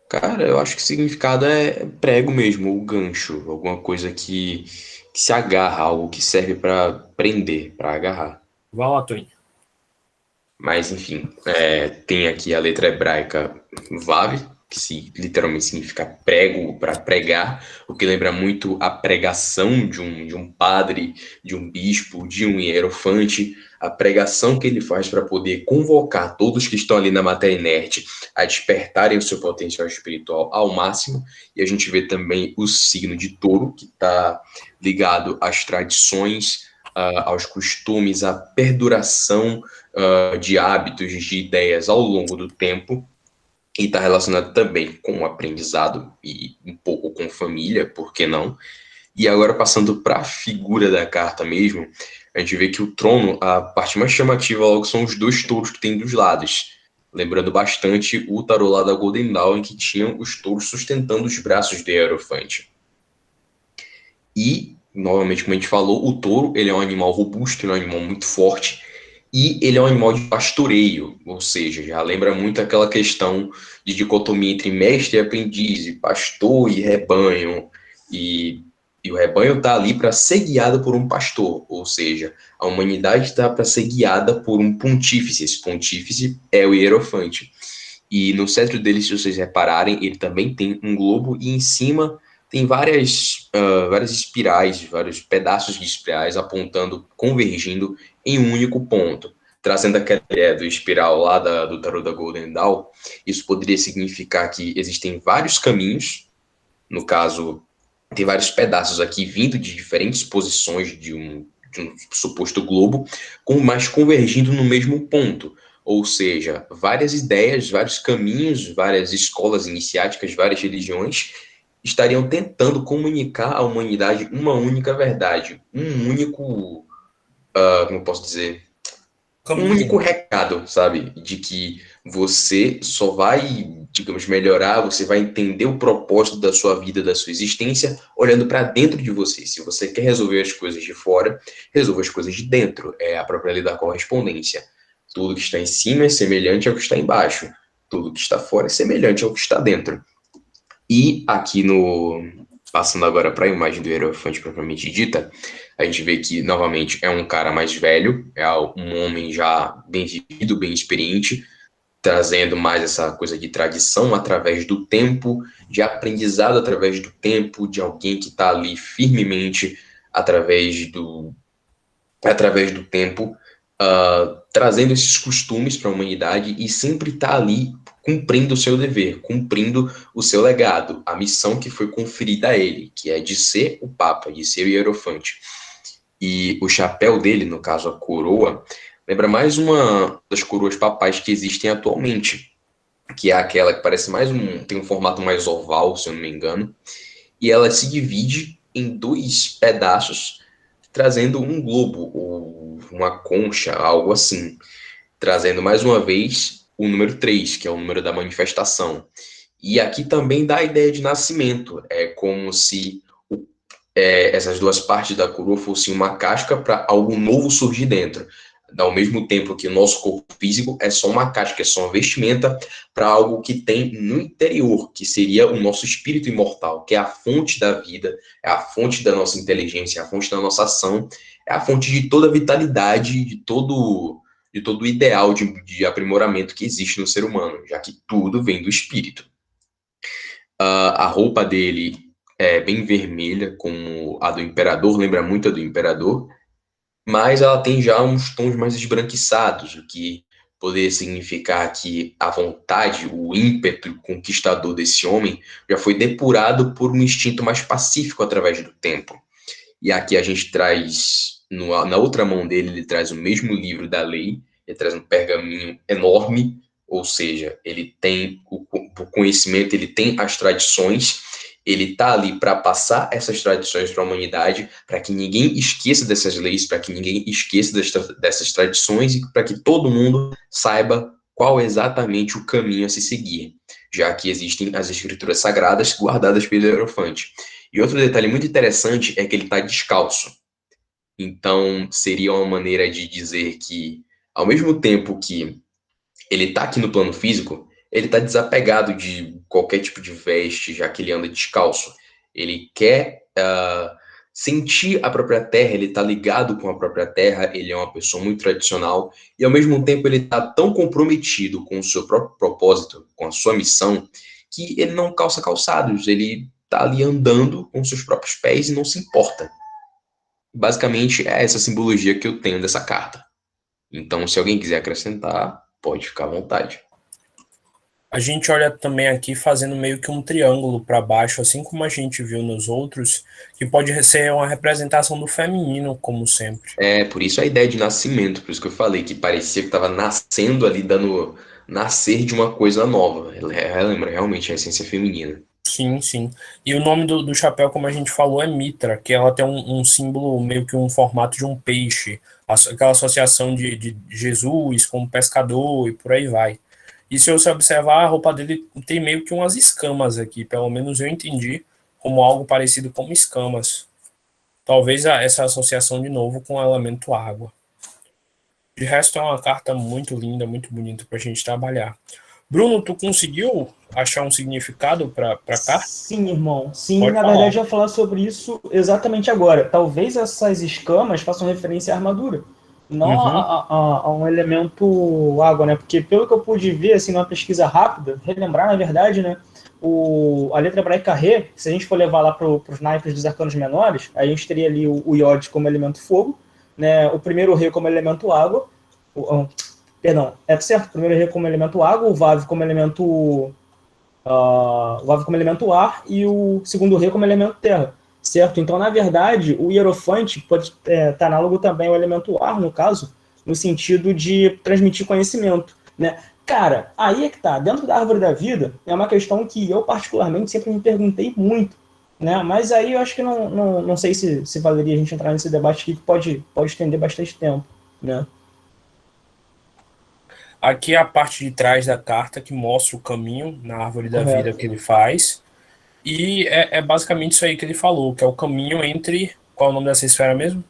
C: Cara, eu acho que o significado é prego mesmo, ou gancho, alguma coisa que se agarra, algo que serve para prender, para agarrar.
A: Vai lá, Tony.
C: Mas, enfim, tem aqui a letra hebraica Vav, que literalmente significa prego, para pregar, o que lembra muito a pregação de um padre, de um bispo, de um hierofante, a pregação que ele faz para poder convocar todos que estão ali na matéria inerte a despertarem o seu potencial espiritual ao máximo. E a gente vê também o signo de touro, que está ligado às tradições, aos costumes, à perduração de hábitos, de ideias ao longo do tempo, e está relacionado também com o aprendizado e um pouco com família, por que não? E agora, passando para a figura da carta mesmo, a gente vê que o trono, a parte mais chamativa logo são os dois touros que tem dos lados, lembrando bastante o tarô lá da Golden Dawn, em que tinham os touros sustentando os braços do Hierofante. E, novamente, como a gente falou, o touro ele é um animal robusto, ele é um animal muito forte, e ele é um animal de pastoreio, ou seja, já lembra muito aquela questão de dicotomia entre mestre e aprendiz, e pastor e rebanho, e o rebanho está ali para ser guiado por um pastor, ou seja, a humanidade está para ser guiada por um pontífice, esse pontífice é o Hierofante. E no cetro dele, se vocês repararem, ele também tem um globo, e em cima tem várias espirais, vários pedaços de espirais apontando, convergindo em um único ponto. Trazendo aquela ideia do espiral lá do tarô da Golden Dawn, isso poderia significar que existem vários caminhos, no caso, tem vários pedaços aqui vindo de diferentes posições de um suposto globo, mas convergindo no mesmo ponto. Ou seja, várias ideias, vários caminhos, várias escolas iniciáticas, várias religiões estariam tentando comunicar à humanidade uma única verdade, um único, como eu posso dizer, um único recado, sabe? De que você só vai, digamos, melhorar, você vai entender o propósito da sua vida, da sua existência, olhando para dentro de você. Se você quer resolver as coisas de fora, resolva as coisas de dentro. É a própria lei da correspondência. Tudo que está em cima é semelhante ao que está embaixo. Tudo que está fora é semelhante ao que está dentro. E aqui passando agora para a imagem do hierofante propriamente dita, a gente vê que, novamente, é um cara mais velho, é um homem já bem vivido, bem experiente, trazendo mais essa coisa de tradição através do tempo, de aprendizado através do tempo, de alguém que está ali firmemente através do tempo, trazendo esses costumes para a humanidade e sempre está ali cumprindo o seu dever, cumprindo o seu legado, a missão que foi conferida a ele, que é de ser o Papa, de ser o Hierofante. E o chapéu dele, no caso a coroa, lembra mais uma das coroas papais que existem atualmente, que é aquela que parece tem um formato mais oval, se eu não me engano, e ela se divide em 2 pedaços, trazendo um globo, ou uma concha, algo assim, trazendo mais uma vez o número 3, que é o número da manifestação. E aqui também dá a ideia de nascimento, é como se essas 2 partes da coroa fossem uma casca para algo novo surgir dentro. Ao mesmo tempo que o nosso corpo físico é só uma casca, é só uma vestimenta para algo que tem no interior, que seria o nosso espírito imortal, que é a fonte da vida, é a fonte da nossa inteligência, é a fonte da nossa ação, é a fonte de toda a vitalidade, de todo o ideal de aprimoramento que existe no ser humano, já que tudo vem do espírito. A roupa dele é bem vermelha, como a do imperador, lembra muito a do imperador, mas ela tem já uns tons mais esbranquiçados, o que poderia significar que a vontade, o ímpeto conquistador desse homem já foi depurado por um instinto mais pacífico através do tempo. E aqui a gente traz, na outra mão dele, ele traz o mesmo livro da lei, ele traz um pergaminho enorme, ou seja, ele tem o conhecimento, ele tem as tradições, ele está ali para passar essas tradições para a humanidade, para que ninguém esqueça dessas leis, para que ninguém esqueça dessas tradições e para que todo mundo saiba qual exatamente o caminho a se seguir, já que existem as escrituras sagradas guardadas pelo Hierofante. E outro detalhe muito interessante é que ele está descalço. Então, seria uma maneira de dizer que, ao mesmo tempo que ele está aqui no plano físico, ele está desapegado de qualquer tipo de veste, já que ele anda descalço. Ele quer sentir a própria terra, ele está ligado com a própria terra, ele é uma pessoa muito tradicional, e ao mesmo tempo ele está tão comprometido com o seu próprio propósito, com a sua missão, que ele não calça calçados, ele está ali andando com seus próprios pés e não se importa. Basicamente, é essa simbologia que eu tenho dessa carta. Então, se alguém quiser acrescentar, pode ficar à vontade.
A: A gente olha também aqui fazendo meio que um triângulo para baixo, assim como a gente viu nos outros, que pode ser uma representação do feminino, como sempre.
C: Por isso a ideia de nascimento, por isso que eu falei, que parecia que estava nascendo ali, dando nascer de uma coisa nova. Lembra realmente a essência feminina.
A: Sim, sim. E o nome do chapéu, como a gente falou, é Mitra, que ela tem um símbolo, meio que um formato de um peixe, aquela associação de Jesus com o pescador e por aí vai. E se você observar, a roupa dele tem meio que umas escamas aqui, pelo menos eu entendi como algo parecido com escamas. Talvez essa associação de novo com o elemento água. De resto, é uma carta muito linda, muito bonita para a gente trabalhar. Bruno, tu conseguiu achar um significado para cá?
E: Sim, irmão. Sim, pode na falar. Verdade, eu ia falar sobre isso exatamente agora. Talvez essas escamas façam referência à armadura, não a um elemento água, né? Porque pelo que eu pude ver, assim, numa pesquisa rápida, relembrar, na verdade, né, a letra hebraica Re, se a gente for levar lá para os naipes dos arcanos menores, a gente teria ali o Iod como elemento fogo, né, o primeiro Re como elemento água, certo? O primeiro Re como elemento água, o Vav como elemento ar e o segundo Re como elemento terra. certo? Então, na verdade, o hierofante pode estar análogo também ao elemento ar, no caso, no sentido de transmitir conhecimento, né? Cara, aí é que tá. Dentro da árvore da vida, é uma questão que eu, particularmente, sempre me perguntei muito, né? Mas aí eu acho que não sei se valeria a gente entrar nesse debate aqui, que pode estender bastante tempo, né?
A: Aqui é a parte de trás da carta que mostra o caminho na árvore da vida
E: Correto.
A: que ele faz. E é basicamente isso aí que ele falou, que é o caminho entre. Qual é o nome dessa esfera mesmo?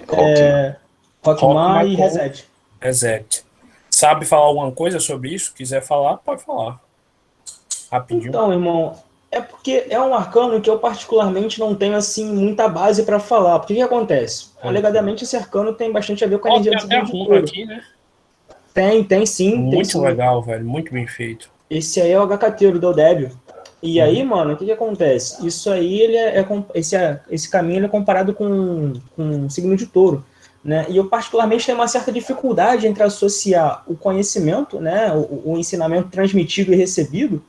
C: Rockman.
E: Rockmar e
A: com
E: Reset.
A: Reset. Sabe falar alguma coisa sobre isso? Quiser falar, pode falar. Rapidinho.
E: Então, irmão, é porque é um arcano que eu particularmente não tenho, assim, muita base para falar. Porque o que acontece? Alegadamente, esse arcano tem bastante a ver com a energia
A: Tem
E: do
A: até a
E: signo de
A: runa
E: touro.
A: aqui, né?
E: Tem sim, tem
A: Muito
E: sim.
A: legal, velho. Muito bem feito.
E: Esse aí é o HKT do Débio. E aí, mano, o que acontece? Isso aí, esse caminho ele é comparado com o signo de touro, né? E eu particularmente tenho uma certa dificuldade entre associar o conhecimento, né, o ensinamento transmitido e recebido,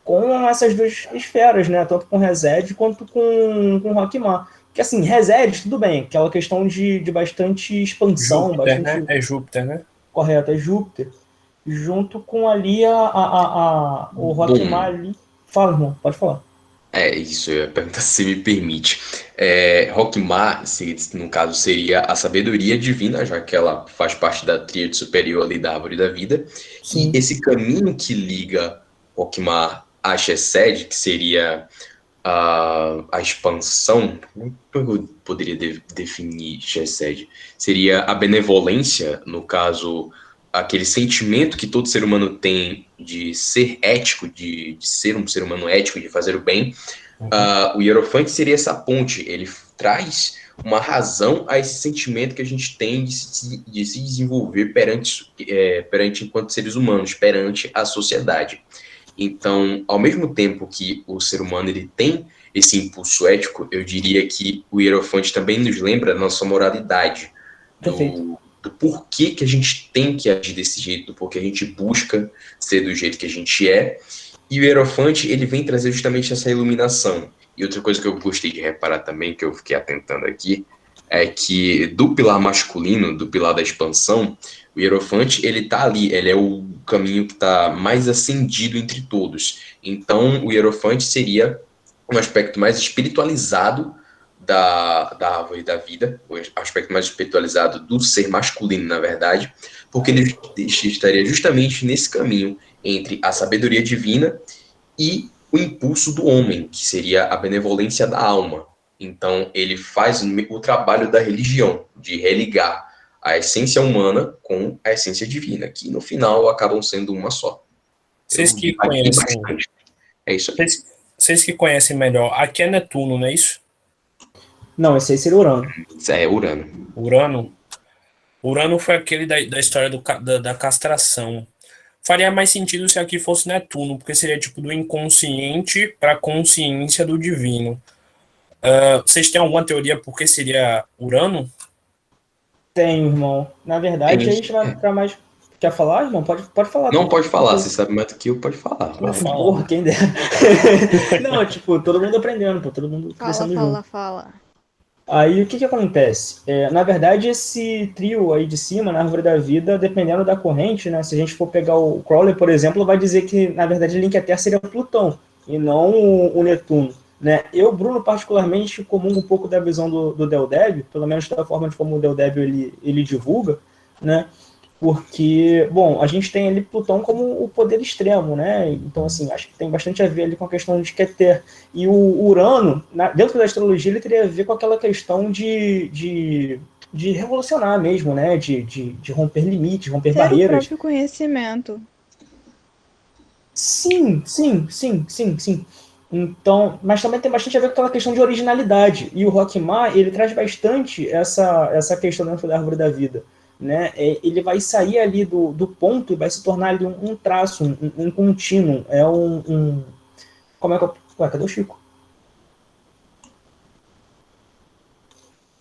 E: com essas duas esferas, né? Tanto com Resed quanto com Rockmar. Porque assim, Resed, tudo bem, aquela questão de bastante expansão,
A: Júpiter, né?
E: bastante
A: É Júpiter, né?
E: correta, é Júpiter, junto com ali o Rockmar
C: Bom,
E: ali. Fala, irmão, pode falar.
C: é isso, eu ia perguntar se me permite. Rockmar, no caso, seria a sabedoria divina, já que ela faz parte da tríade superior ali da árvore da vida. E
E: Sim,
C: esse caminho que liga Rockmar a Chesed, que seria a expansão, como eu poderia definir Chesed? Seria a benevolência, no caso, aquele sentimento que todo ser humano tem de ser ético, de ser um ser humano ético, de fazer o bem. O Hierofante seria essa ponte, ele traz uma razão a esse sentimento que a gente tem de se desenvolver perante enquanto seres humanos, perante a sociedade. Então, ao mesmo tempo que o ser humano ele tem esse impulso ético, eu diria que o Hierofante também nos lembra da nossa moralidade,
E: perfeito.
C: do porquê que a gente tem que agir desse jeito, do porquê a gente busca ser do jeito que a gente é. E o Hierofante, ele vem trazer justamente essa iluminação. E outra coisa que eu gostei de reparar também, que eu fiquei atentando aqui, é que do pilar masculino, do pilar da expansão, o Hierofante, ele tá ali, ele é o caminho que está mais ascendido entre todos. Então, o Hierofante seria um aspecto mais espiritualizado da árvore da vida, o aspecto mais espiritualizado do ser masculino, na verdade, porque ele estaria justamente nesse caminho entre a sabedoria divina e o impulso do homem, que seria a benevolência da alma. Então, ele faz o trabalho da religião, de religar a essência humana com a essência divina, que no final acabam sendo uma só.
A: Vocês
C: Eu
A: que
C: divaguei
A: conhecem,
C: bastante. É isso aí.
A: vocês que conhecem melhor, aqui é Netuno, não é isso?
E: Não, esse aí seria Urano.
C: Isso é Urano.
A: Urano. Urano foi aquele da história da castração. Faria mais sentido se aqui fosse Netuno, porque seria tipo do inconsciente para a consciência do divino. Vocês têm alguma teoria por que seria Urano?
E: Tenho, irmão. Na verdade, a gente vai para mais. Quer falar, irmão? Pode falar.
C: Não pode falar, você sabe mais do que eu, pode falar.
A: Pode falar.
E: Porra, quem dera. Não, tipo, todo mundo aprendendo, pô, todo mundo crescendo junto.
D: Fala.
E: Aí o que acontece? Na verdade, esse trio aí de cima, na árvore da vida, dependendo da corrente, né? Se a gente for pegar o Crowley, por exemplo, vai dizer que, na verdade, o link à Terra seria Plutão, e não o Netuno. Né? Eu, Bruno, particularmente, comungo um pouco da visão do Del Débio, pelo menos da forma de como o Del Débio ele divulga, né? Porque, bom, a gente tem ali Plutão como o poder extremo, né? Então, assim, acho que tem bastante a ver ali com a questão de Keter. E o Urano, dentro da astrologia, ele teria a ver com aquela questão de revolucionar mesmo, né? De romper limites, romper
D: Ter o
E: barreiras.
D: próprio conhecimento.
E: Sim. Então, mas também tem bastante a ver com aquela questão de originalidade. E o Rockmar, ele traz bastante essa questão dentro da árvore da vida. Né? Ele vai sair ali do ponto e vai se tornar ali um traço, um contínuo. É Como é que eu... Ué, cadê o Chico?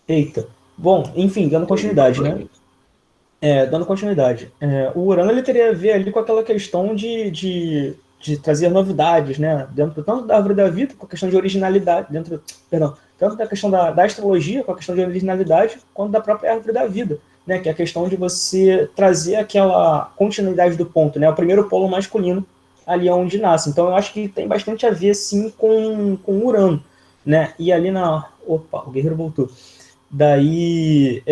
E: Eita. Bom, enfim, dando continuidade, né? Dando continuidade. O Urano ele teria a ver ali com aquela questão de de trazer novidades, né, dentro tanto da árvore da vida, com a questão de originalidade, tanto da questão da astrologia, com a questão de originalidade, quanto da própria árvore da vida, né, que é a questão de você trazer aquela continuidade do ponto, né, o primeiro polo masculino ali onde nasce. Então eu acho que tem bastante a ver, sim, com Urano, né, e ali Opa, o guerreiro voltou. Daí,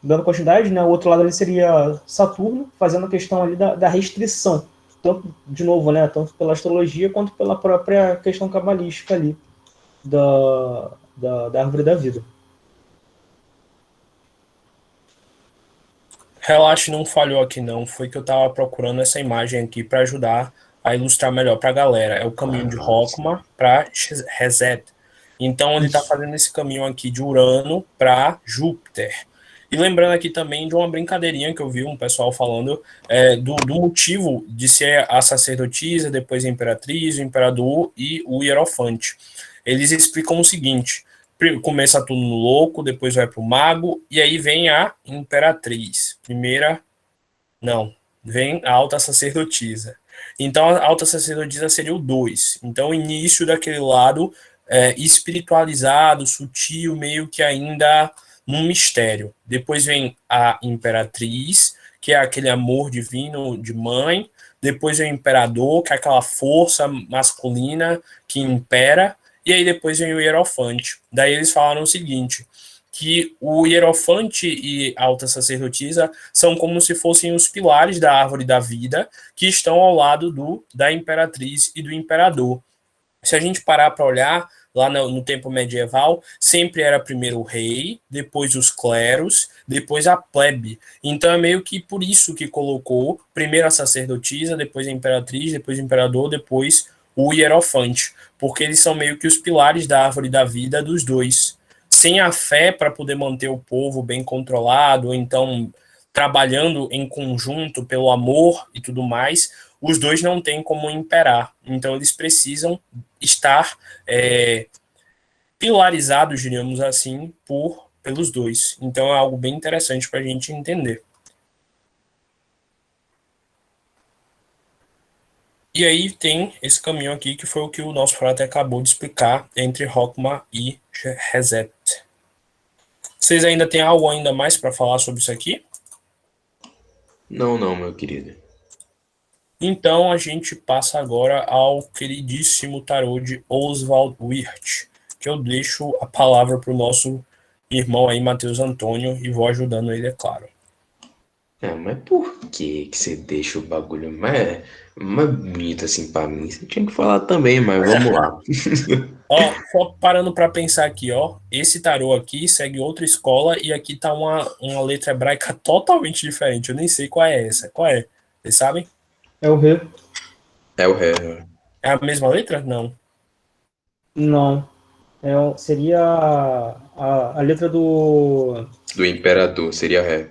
E: dando continuidade, né, o outro lado ali seria Saturno, fazendo a questão ali da restrição, tanto, de novo, né, tanto pela astrologia quanto pela própria questão cabalística ali da árvore da vida.
A: Relaxe, não falhou aqui não, foi que eu tava procurando essa imagem aqui para ajudar a ilustrar melhor para a galera. É o caminho de Rockmar para Reset. Então ele está fazendo esse caminho aqui de Urano para Júpiter. E lembrando aqui também de uma brincadeirinha que eu vi um pessoal falando do motivo de ser a sacerdotisa, depois a imperatriz, o imperador e o hierofante. Eles explicam o seguinte: começa tudo no louco, depois vai para o mago, e aí vem a imperatriz. Vem a alta sacerdotisa. Então a alta sacerdotisa seria o 2. Então o início daquele lado espiritualizado, sutil, meio que ainda num mistério. Depois vem a imperatriz, que é aquele amor divino de mãe. Depois vem o imperador, que é aquela força masculina que impera. E aí depois vem o hierofante. Daí eles falaram o seguinte, que o hierofante e a alta sacerdotisa são como se fossem os pilares da árvore da vida que estão ao lado da imperatriz e do imperador. Se a gente parar para olhar, lá no tempo medieval, sempre era primeiro o rei, depois os cleros, depois a plebe. Então é meio que por isso que colocou primeiro a sacerdotisa, depois a imperatriz, depois o imperador, depois o hierofante, porque eles são meio que os pilares da árvore da vida dos dois. Sem a fé para poder manter o povo bem controlado, ou então trabalhando em conjunto pelo amor e tudo mais, os dois não têm como imperar. Então eles precisam estar pilarizados, diríamos assim, pelos dois. Então é algo bem interessante para a gente entender. E aí tem esse caminho aqui, que foi o que o nosso frater acabou de explicar, entre Rockmar e Reset. Vocês ainda têm algo ainda mais para falar sobre isso aqui?
C: Não, meu querido.
A: Então a gente passa agora ao queridíssimo tarô de Oswald Wirth, que eu deixo a palavra para o nosso irmão aí, Matheus Antônio, e vou ajudando ele, é claro.
C: Mas por que você deixa o bagulho mais bonito assim pra mim? Você tinha que falar também, mas vamos lá.
A: Só parando para pensar aqui, esse tarô aqui segue outra escola e aqui tá uma letra hebraica totalmente diferente. Eu nem sei qual é essa. Qual é? Vocês sabem?
E: É o rei.
C: É o rei.
A: É a mesma letra? Não.
E: Não. Seria a letra do
C: imperador, seria ré.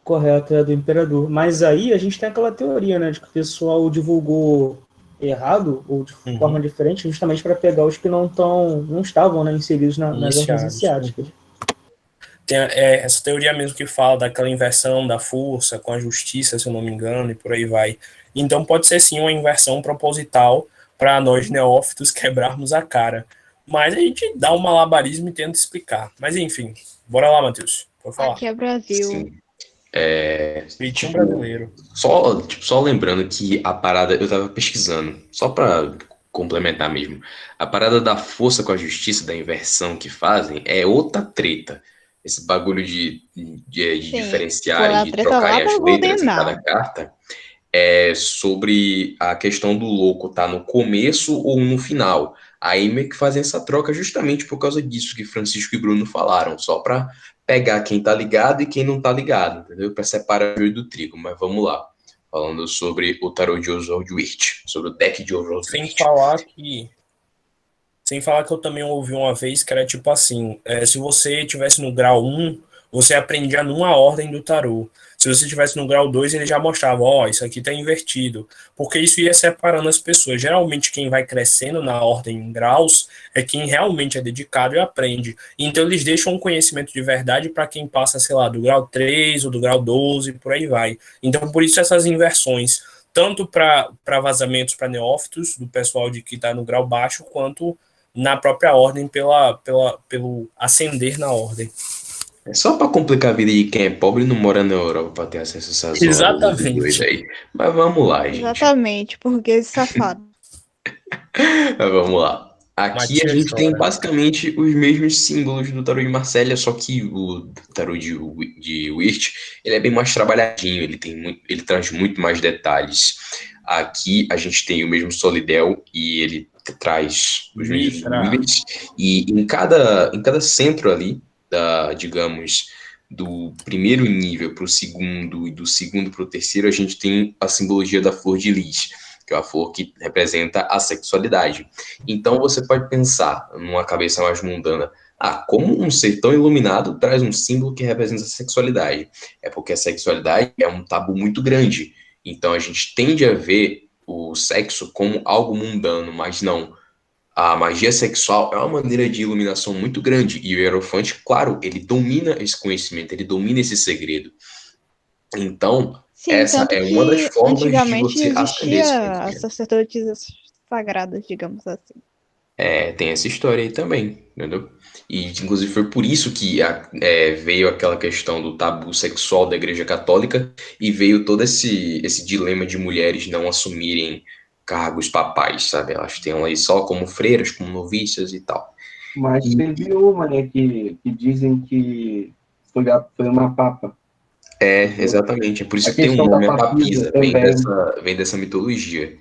E: Correto, é do imperador. Mas aí a gente tem aquela teoria, né, de que o pessoal divulgou errado ou de forma diferente, justamente para pegar os que não estavam, né, inseridos nas ordens iniciáticas.
A: Tem essa teoria mesmo que fala daquela inversão da força com a justiça, se eu não me engano, e por aí vai. Então pode ser sim uma inversão proposital para nós neófitos quebrarmos a cara. Mas a gente dá um malabarismo e tenta explicar. Mas enfim, bora lá, Matheus. Pode falar.
D: Aqui é Brasil.
C: Sim.
A: Jeitinho brasileiro.
C: Só lembrando que a parada, eu tava pesquisando, só pra complementar mesmo. A parada da força com a justiça, da inversão que fazem, é outra treta. Esse bagulho de diferenciar e de trocar as letras em cada carta é sobre a questão do louco tá no começo ou no final. Aí meio que fazem essa troca justamente por causa disso que Francisco e Bruno falaram, só para pegar quem tá ligado e quem não tá ligado, entendeu? Para separar o joio do trigo. Mas vamos lá, falando sobre o tarô de Oswald Wirth, sobre o deck de Oswald Wirth.
A: Sem falar que eu também ouvi uma vez que era tipo assim, se você tivesse no grau 1, você aprendia numa ordem do tarô. Se você estivesse no grau 2, ele já mostrava, isso aqui tá invertido. Porque isso ia separando as pessoas. Geralmente quem vai crescendo na ordem em graus é quem realmente é dedicado e aprende. Então eles deixam um conhecimento de verdade para quem passa, sei lá, do grau 3 ou do grau 12, por aí vai. Então por isso essas inversões. tanto para vazamentos para neófitos, do pessoal de que está no grau baixo, quanto na própria ordem, pelo ascender na ordem.
C: É só para complicar a vida de quem é pobre e não mora na Europa para ter acesso a essas honras dos dois
A: Exatamente.
C: aí. Mas vamos lá, gente.
D: Exatamente, burguês safado.
C: Mas vamos lá. Aqui a
A: Matia
C: gente tem
A: chora.
C: basicamente os mesmos símbolos do tarô de Marselha, só que o tarô de Wirth, ele é bem mais trabalhadinho, ele traz muito mais detalhes. Aqui a gente tem o mesmo Solidel e ele traz os mesmos
A: Mitra.
C: níveis. E em cada centro ali, digamos, do primeiro nível para o segundo e do segundo para o terceiro, a gente tem a simbologia da flor de lis, que é a flor que representa a sexualidade. Então você pode pensar numa cabeça mais mundana, como um ser tão iluminado traz um símbolo que representa a sexualidade? É porque a sexualidade é um tabu muito grande. Então a gente tende a ver o sexo como algo mundano, mas não. A magia sexual é uma maneira de iluminação muito grande. E o Hierofante, claro, ele domina esse conhecimento, ele domina esse segredo. Então,
D: Sim,
C: essa
D: tanto
C: é uma das
D: que
C: formas de
D: antigamente
C: você ascender esse
D: existia as
C: conhecimento.
D: sacerdotisas sagradas, digamos assim.
C: Tem essa história aí também, entendeu? E, inclusive, foi por isso que veio aquela questão do tabu sexual da Igreja Católica e veio todo esse dilema de mulheres não assumirem cargos papais, sabe? Elas têm aí só como freiras, como noviças e tal.
B: Mas
C: E
B: teve uma, né, que dizem que foi uma papa.
C: exatamente. É por isso
B: A
C: que tem um
B: questão da
C: nome, a
B: papisa
C: papisa,
B: também.
C: vem dessa mitologia.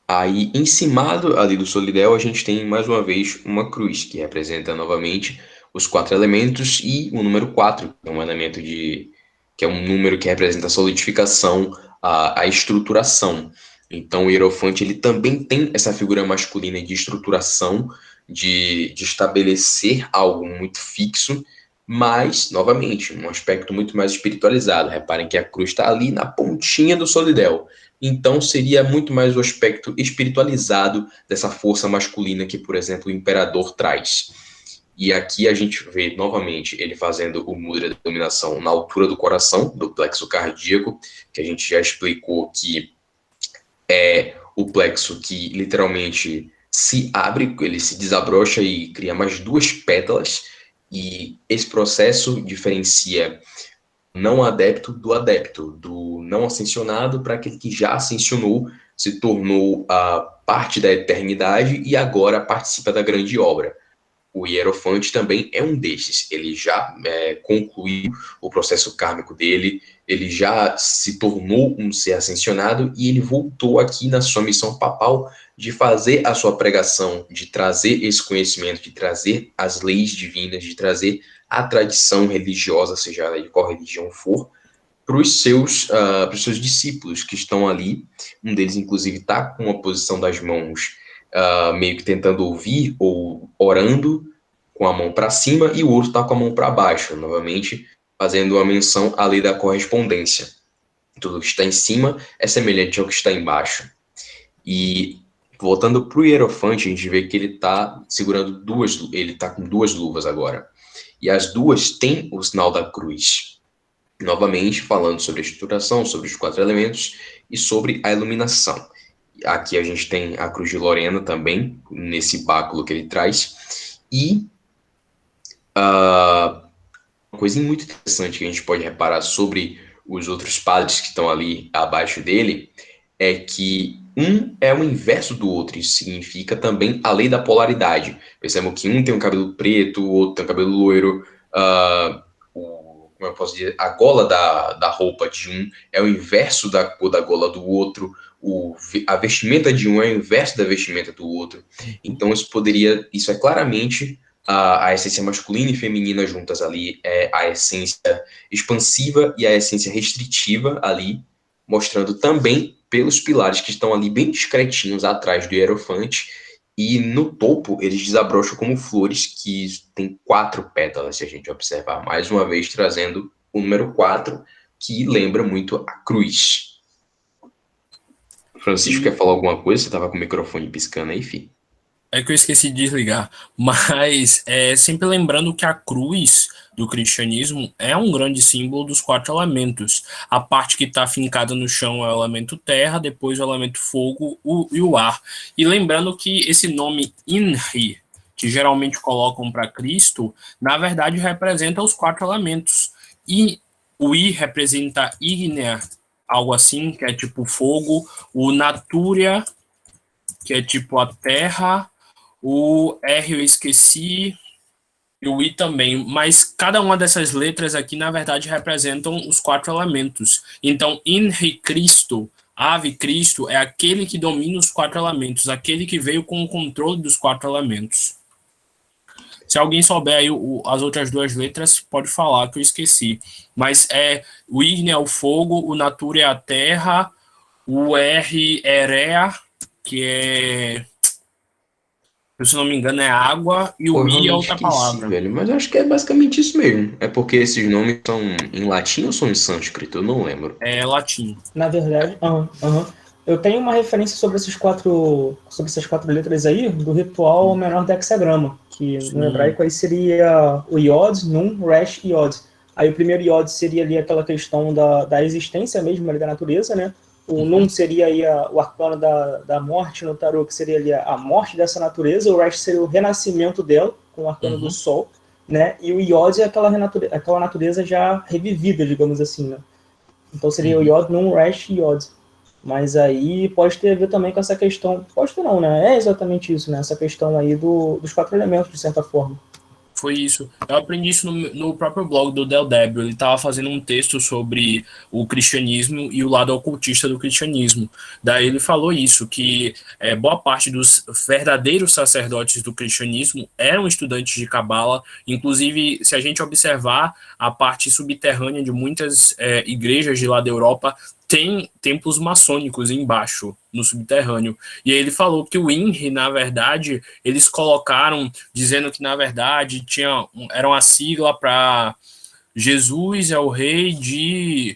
C: Aí, encimado ali do solidel, a gente tem mais uma vez uma cruz, que representa novamente os 4 elementos, e o número 4, que é um elemento que é um número que representa a solidificação, a estruturação. Então, o hierofante ele também tem essa figura masculina de estruturação, de estabelecer algo muito fixo, mas, novamente, um aspecto muito mais espiritualizado. Reparem que a cruz está ali na pontinha do solidel. Então, seria muito mais o aspecto espiritualizado dessa força masculina que, por exemplo, o imperador traz. E aqui a gente vê novamente ele fazendo o mudra da dominação na altura do coração, do plexo cardíaco, que a gente já explicou que é o plexo que literalmente se abre, ele se desabrocha e cria mais 2 pétalas, e esse processo diferencia não adepto, do não ascensionado para aquele que já ascensionou, se tornou a parte da eternidade e agora participa da grande obra. O Hierofante também é um desses. Ele já concluiu o processo kármico dele, ele já se tornou um ser ascensionado e ele voltou aqui na sua missão papal de fazer a sua pregação, de trazer esse conhecimento, de trazer as leis divinas, de trazer a tradição religiosa, seja ela de qual religião for, para os seus discípulos que estão ali. Um deles, inclusive, está com a posição das mãos meio que tentando ouvir ou orando com a mão para cima, e o outro está com a mão para baixo, novamente fazendo uma menção à lei da correspondência. Tudo que está em cima é semelhante ao que está embaixo. E voltando para o hierofante, a gente vê que ele está segurando ele está com 2 luvas agora. E as 2 têm o sinal da cruz. Novamente, falando sobre a estruturação, sobre os 4 elementos e sobre a iluminação. Aqui a gente tem a cruz de Lorena também, nesse báculo que ele traz. E uma coisa muito interessante que a gente pode reparar sobre os outros padres que estão ali abaixo dele é que um é o inverso do outro. Isso significa também a lei da polaridade. Percebam que um tem um cabelo preto, o outro tem um cabelo loiro. Como eu posso dizer? A gola da roupa de um é o inverso da cor da gola do outro. A vestimenta de um é o inverso da vestimenta do outro. Então isso é claramente a essência masculina e feminina juntas ali, é a essência expansiva e a essência restritiva ali, mostrando também pelos pilares que estão ali bem discretinhos atrás do hierofante, e no topo eles desabrocham como flores que tem 4 pétalas, se a gente observar, mais uma vez trazendo o número 4, que lembra muito a cruz. Francisco, quer falar alguma coisa? Você estava com o microfone piscando aí, filho?
A: É que eu esqueci de desligar. Mas sempre lembrando que a cruz do cristianismo é um grande símbolo dos quatro elementos. A parte que está fincada no chão é o elemento terra, depois o elemento fogo e o ar. E lembrando que esse nome Inri, que geralmente colocam para Cristo, na verdade representa os quatro elementos. E o I representa ígnea, algo assim, que é tipo fogo, o Natúria, que é tipo a terra, o R eu esqueci, e o I também, mas cada uma dessas letras aqui, na verdade, representam os quatro elementos. Então, Henri Cristo, Ave Cristo, é aquele que domina os quatro elementos, aquele que veio com o controle dos quatro elementos. Se alguém souber aí as outras duas letras, pode falar que eu esqueci. Mas o Igni é o fogo, o Natura é a terra, o R é Rea, que é, se eu não me engano, é água, e
C: Pô,
A: o
C: eu
A: I é
C: realmente
A: outra
C: esqueci,
A: palavra.
C: velho. Mas eu acho que é basicamente isso mesmo. É porque esses nomes são em latim ou são em sânscrito? Eu não lembro.
A: É latim.
E: Na verdade, eu tenho uma referência sobre essas quatro letras aí, do ritual menor do hexagrama, que no hebraico aí seria o Yod, Nun, Resh e Yod. Aí o primeiro Yod seria ali aquela questão da existência mesmo, ali da natureza, né? O Nun seria aí o arcano da morte no tarô, que seria ali a morte dessa natureza. O Resh seria o renascimento dela, com o arcano do sol, né? E o Yod é aquela natureza já revivida, digamos assim, né? Então seria o Yod, Nun, Resh e Yod. Mas aí pode ter a ver também com essa questão. Pode ter não, né? É exatamente isso, né? Essa questão aí dos quatro elementos, de certa forma.
A: Foi isso. Eu aprendi isso no próprio blog do Del Débrio. Ele estava fazendo um texto sobre o cristianismo e o lado ocultista do cristianismo. Daí ele falou isso, que boa parte dos verdadeiros sacerdotes do cristianismo eram estudantes de cabala. Inclusive, se a gente observar a parte subterrânea de muitas igrejas de lá da Europa, tem templos maçônicos embaixo, no subterrâneo. E aí ele falou que o INRI, na verdade, eles colocaram, dizendo que, na verdade, era uma sigla para Jesus é o rei de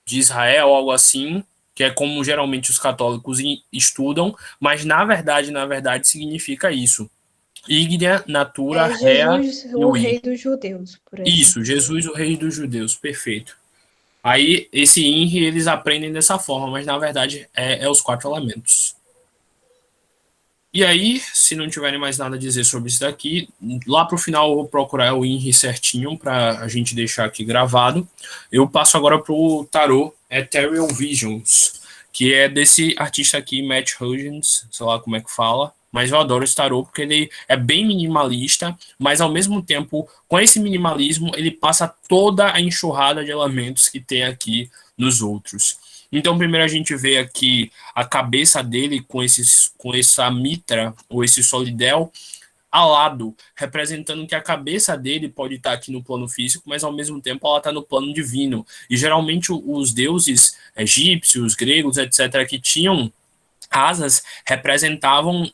A: Israel, algo assim, que é como geralmente os católicos estudam, mas, na verdade, significa isso. Ignia, Natura,
D: É
A: Rea
D: Jesus,
A: e
D: o
A: o I.
D: rei dos judeus, por assim
A: Isso,
D: dizer.
A: Jesus, o rei dos judeus, perfeito. Aí, esse INRI, eles aprendem dessa forma, mas na verdade é os quatro elementos. E aí, se não tiverem mais nada a dizer sobre isso daqui, lá pro final eu vou procurar o INRI certinho para a gente deixar aqui gravado. Eu passo agora pro tarô Ethereal Visions, que é desse artista aqui, Matt Huggens, sei lá como é que fala, mas eu adoro esse tarô porque ele é bem minimalista, mas ao mesmo tempo, com esse minimalismo, ele passa toda a enxurrada de elementos que tem aqui nos outros. Então, primeiro a gente vê aqui a cabeça dele com essa mitra, ou esse solidel, alado, representando que a cabeça dele pode estar aqui no plano físico, mas ao mesmo tempo ela está no plano divino. E geralmente os deuses egípcios, gregos, etc., que tinham asas representavam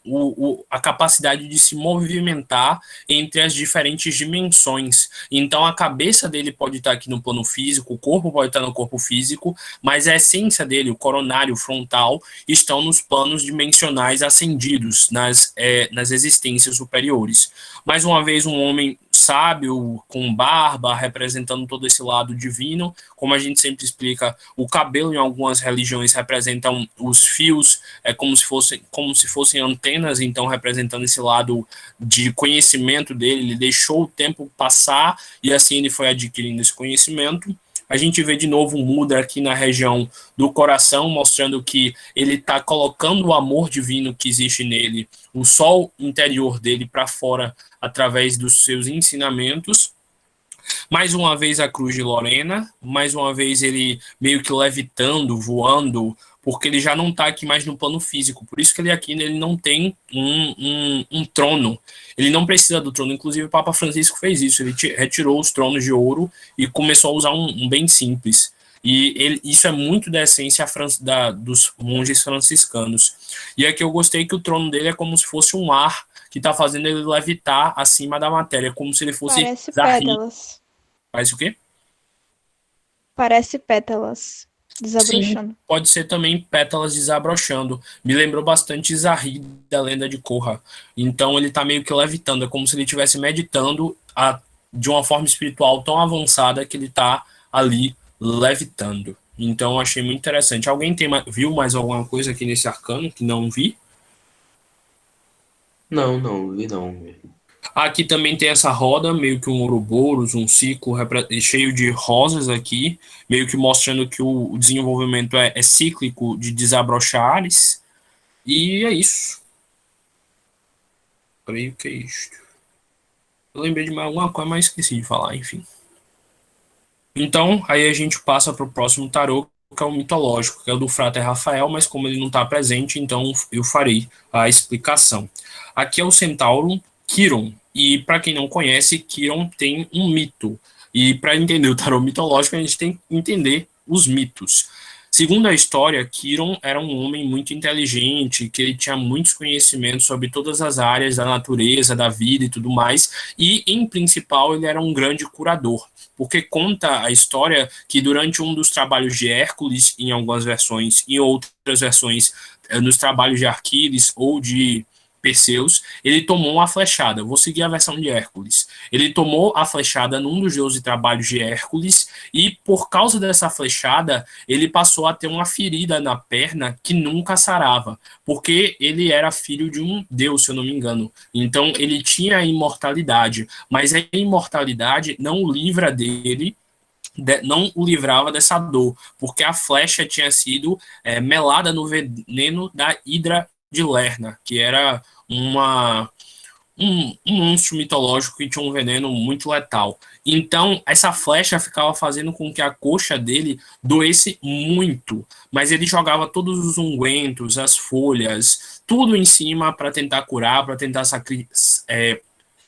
A: a capacidade de se movimentar entre as diferentes dimensões. Então, a cabeça dele pode estar aqui no plano físico, o corpo pode estar no corpo físico, mas a essência dele, o coronário, o frontal, estão nos planos dimensionais ascendidos, nas existências superiores. Mais uma vez, um homem sábio, com barba, representando todo esse lado divino. Como a gente sempre explica, o cabelo em algumas religiões representam os fios, como se fossem antenas, então representando esse lado de conhecimento dele. Ele deixou o tempo passar e assim ele foi adquirindo esse conhecimento. A gente vê de novo um Mudra aqui na região do coração, mostrando que ele está colocando o amor divino que existe nele, o sol interior dele para fora através dos seus ensinamentos. Mais uma vez a cruz de Lorena, mais uma vez ele meio que levitando, voando, porque ele já não está aqui mais no plano físico. Por isso que ele não tem um trono. Ele não precisa do trono. Inclusive o Papa Francisco fez isso. Ele retirou os tronos de ouro e começou a usar um bem simples. E isso é muito da essência dos monges franciscanos. E aqui eu gostei que o trono dele é como se fosse um ar que está fazendo ele levitar acima da matéria, como se ele fosse
D: Parece
A: Zahir.
D: pétalas.
A: Faz o quê?
D: Parece pétalas. Desabrochando.
A: Sim, pode ser também pétalas desabrochando. Me lembrou bastante Zahir da Lenda de Korra. Então ele tá meio que levitando, é como se ele estivesse meditando de uma forma espiritual tão avançada que ele tá ali levitando. Então eu achei muito interessante. Alguém viu mais alguma coisa aqui nesse arcano que não vi?
C: Não, não, vi não.
A: Aqui também tem essa roda, meio que um Ouroboros, um ciclo cheio de rosas aqui, meio que mostrando que o desenvolvimento é cíclico de desabrochares. E é isso. Creio que é isto. Eu lembrei de mais alguma coisa, mas esqueci de falar, enfim. Então, aí a gente passa para o próximo tarô, que é o mitológico, que é o do Frater Rafael, mas como ele não está presente, então eu farei a explicação. Aqui é o Centauro Quiron, e para quem não conhece, Quiron tem um mito. E para entender o tarô mitológico, a gente tem que entender os mitos. Segundo a história, Quiron era um homem muito inteligente, que ele tinha muitos conhecimentos sobre todas as áreas da natureza, da vida e tudo mais, e, em principal, ele era um grande curador, porque conta a história que durante um dos trabalhos de Hércules, em algumas versões, em outras versões, nos trabalhos de Aquiles ou de Perseus, ele tomou uma flechada. Vou seguir a versão de Hércules. Ele tomou a flechada num dos 12 trabalhos de Hércules e, por causa dessa flechada, ele passou a ter uma ferida na perna que nunca sarava, porque ele era filho de um deus, se eu não me engano. Então, ele tinha a imortalidade, mas a imortalidade não o livra dele, não o livrava dessa dor, porque a flecha tinha sido melada no veneno da Hidra de Lerna, que era um monstro mitológico que tinha um veneno muito letal. Então, essa flecha ficava fazendo com que a coxa dele doesse muito, mas ele jogava todos os ungüentos, as folhas, tudo em cima para tentar curar, para tentar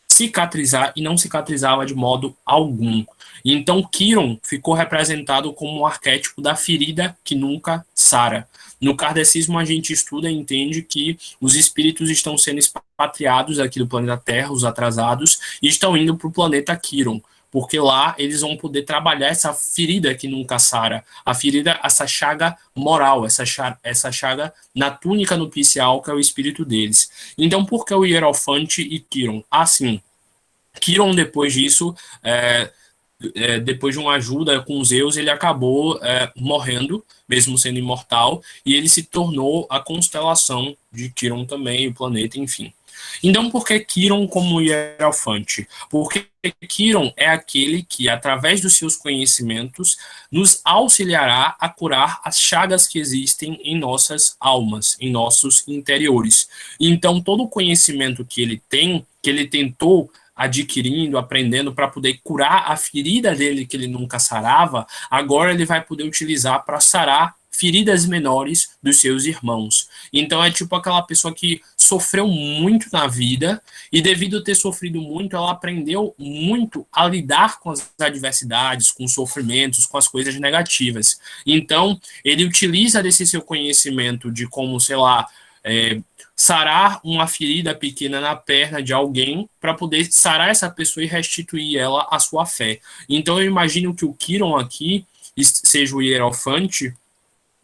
A: cicatrizar, e não cicatrizava de modo algum. Então, Quiron ficou representado como um arquétipo da ferida que nunca sara. No kardecismo, a gente estuda e entende que os espíritos estão sendo expatriados aqui do planeta Terra, os atrasados, e estão indo para o planeta Quiron, porque lá eles vão poder trabalhar essa ferida que nunca sara, a ferida, essa chaga moral, essa chaga na túnica nupcial, que é o espírito deles. Então, por que o Hierofante e Quiron? Assim, Quiron, depois disso, depois de uma ajuda com Zeus, ele acabou morrendo, mesmo sendo imortal, e ele se tornou a constelação de Quiron também, o planeta, enfim. Então, por que Quiron como Hierofante? Porque Quiron é aquele que, através dos seus conhecimentos, nos auxiliará a curar as chagas que existem em nossas almas, em nossos interiores. Então, todo o conhecimento que ele tem, que ele tentou adquirindo, aprendendo para poder curar a ferida dele que ele nunca sarava, agora ele vai poder utilizar para sarar feridas menores dos seus irmãos. Então é tipo aquela pessoa que sofreu muito na vida e devido a ter sofrido muito, ela aprendeu muito a lidar com as adversidades, com os sofrimentos, com as coisas negativas. Então ele utiliza desse seu conhecimento de como, sei lá, sarar uma ferida pequena na perna de alguém para poder sarar essa pessoa e restituir ela à sua fé. Então eu imagino que o Quiron aqui seja o Hierofante,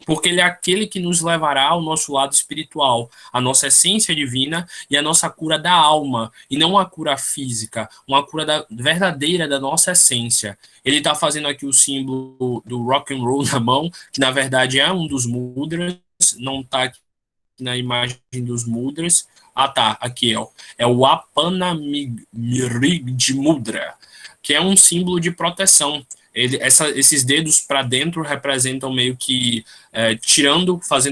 A: porque ele é aquele que nos levará ao nosso lado espiritual, a nossa essência divina e a nossa cura da alma, e não uma cura física, uma cura verdadeira da nossa essência. Ele está fazendo aqui o símbolo do rock and roll na mão, que na verdade é um dos mudras, não está aqui na imagem dos mudras. Ah, tá, aqui é o Apana Mirig Mudra, que é um símbolo de proteção. Esses dedos para dentro representam meio que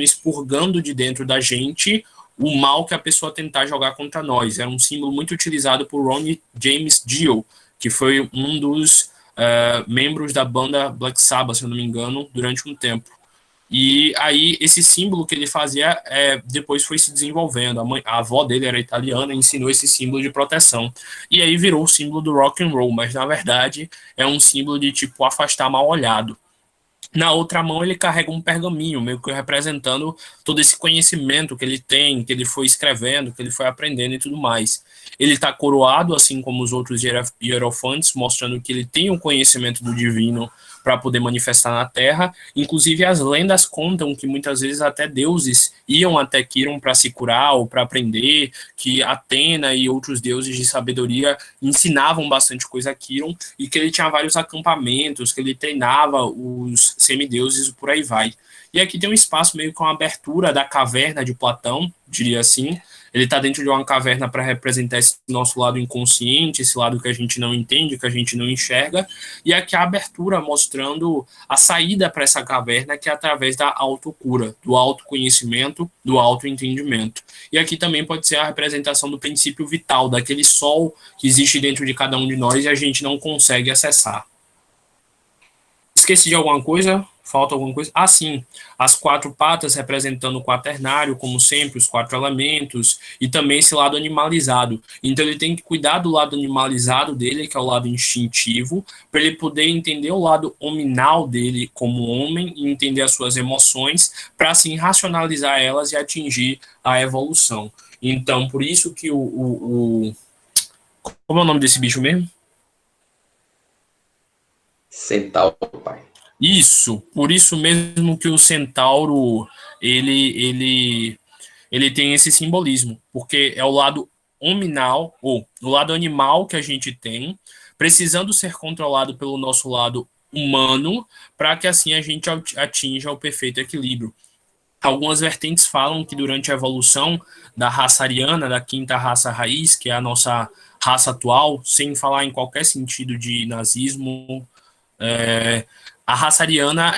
A: expurgando de dentro da gente o mal que a pessoa tentar jogar contra nós. É um símbolo muito utilizado por Ronnie James Dio, que foi um dos membros da banda Black Sabbath, se eu não me engano, durante um tempo. E aí, esse símbolo que ele fazia depois foi se desenvolvendo. A avó dele era italiana e ensinou esse símbolo de proteção. E aí virou o símbolo do rock and roll, mas na verdade é um símbolo de tipo afastar mal olhado. Na outra mão ele carrega um pergaminho, meio que representando todo esse conhecimento que ele tem, que ele foi escrevendo, que ele foi aprendendo e tudo mais. Ele está coroado, assim como os outros hierofantes, mostrando que ele tem o conhecimento do divino para poder manifestar na Terra. Inclusive, as lendas contam que muitas vezes até deuses iam até Quiron para se curar ou para aprender, que Atena e outros deuses de sabedoria ensinavam bastante coisa a Quiron, e que ele tinha vários acampamentos, que ele treinava os semideuses e por aí vai. E aqui tem um espaço meio com a abertura da caverna de Platão, diria assim. Ele está dentro de uma caverna para representar esse nosso lado inconsciente, esse lado que a gente não entende, que a gente não enxerga. E aqui a abertura mostrando a saída para essa caverna, que é através da autocura, do autoconhecimento, do autoentendimento. E aqui também pode ser a representação do princípio vital, daquele sol que existe dentro de cada um de nós e a gente não consegue acessar. Esqueci de alguma coisa? Falta alguma coisa? Ah, sim. As 4 patas representando o quaternário, como sempre, os 4 elementos, e também esse lado animalizado. Então ele tem que cuidar do lado animalizado dele, que é o lado instintivo, para ele poder entender o lado hominal dele como homem e entender as suas emoções, para assim racionalizar elas e atingir a evolução. Então, por isso que como é o nome desse bicho mesmo?
C: Centauro, pai.
A: Isso, por isso mesmo que o centauro ele tem esse simbolismo, porque é o lado hominal, ou o lado animal que a gente tem, precisando ser controlado pelo nosso lado humano, para que assim a gente atinja o perfeito equilíbrio. Algumas vertentes falam que durante a evolução da raça ariana, da quinta raça raiz, que é a nossa raça atual, sem falar em qualquer sentido de nazismo, a raça ariana,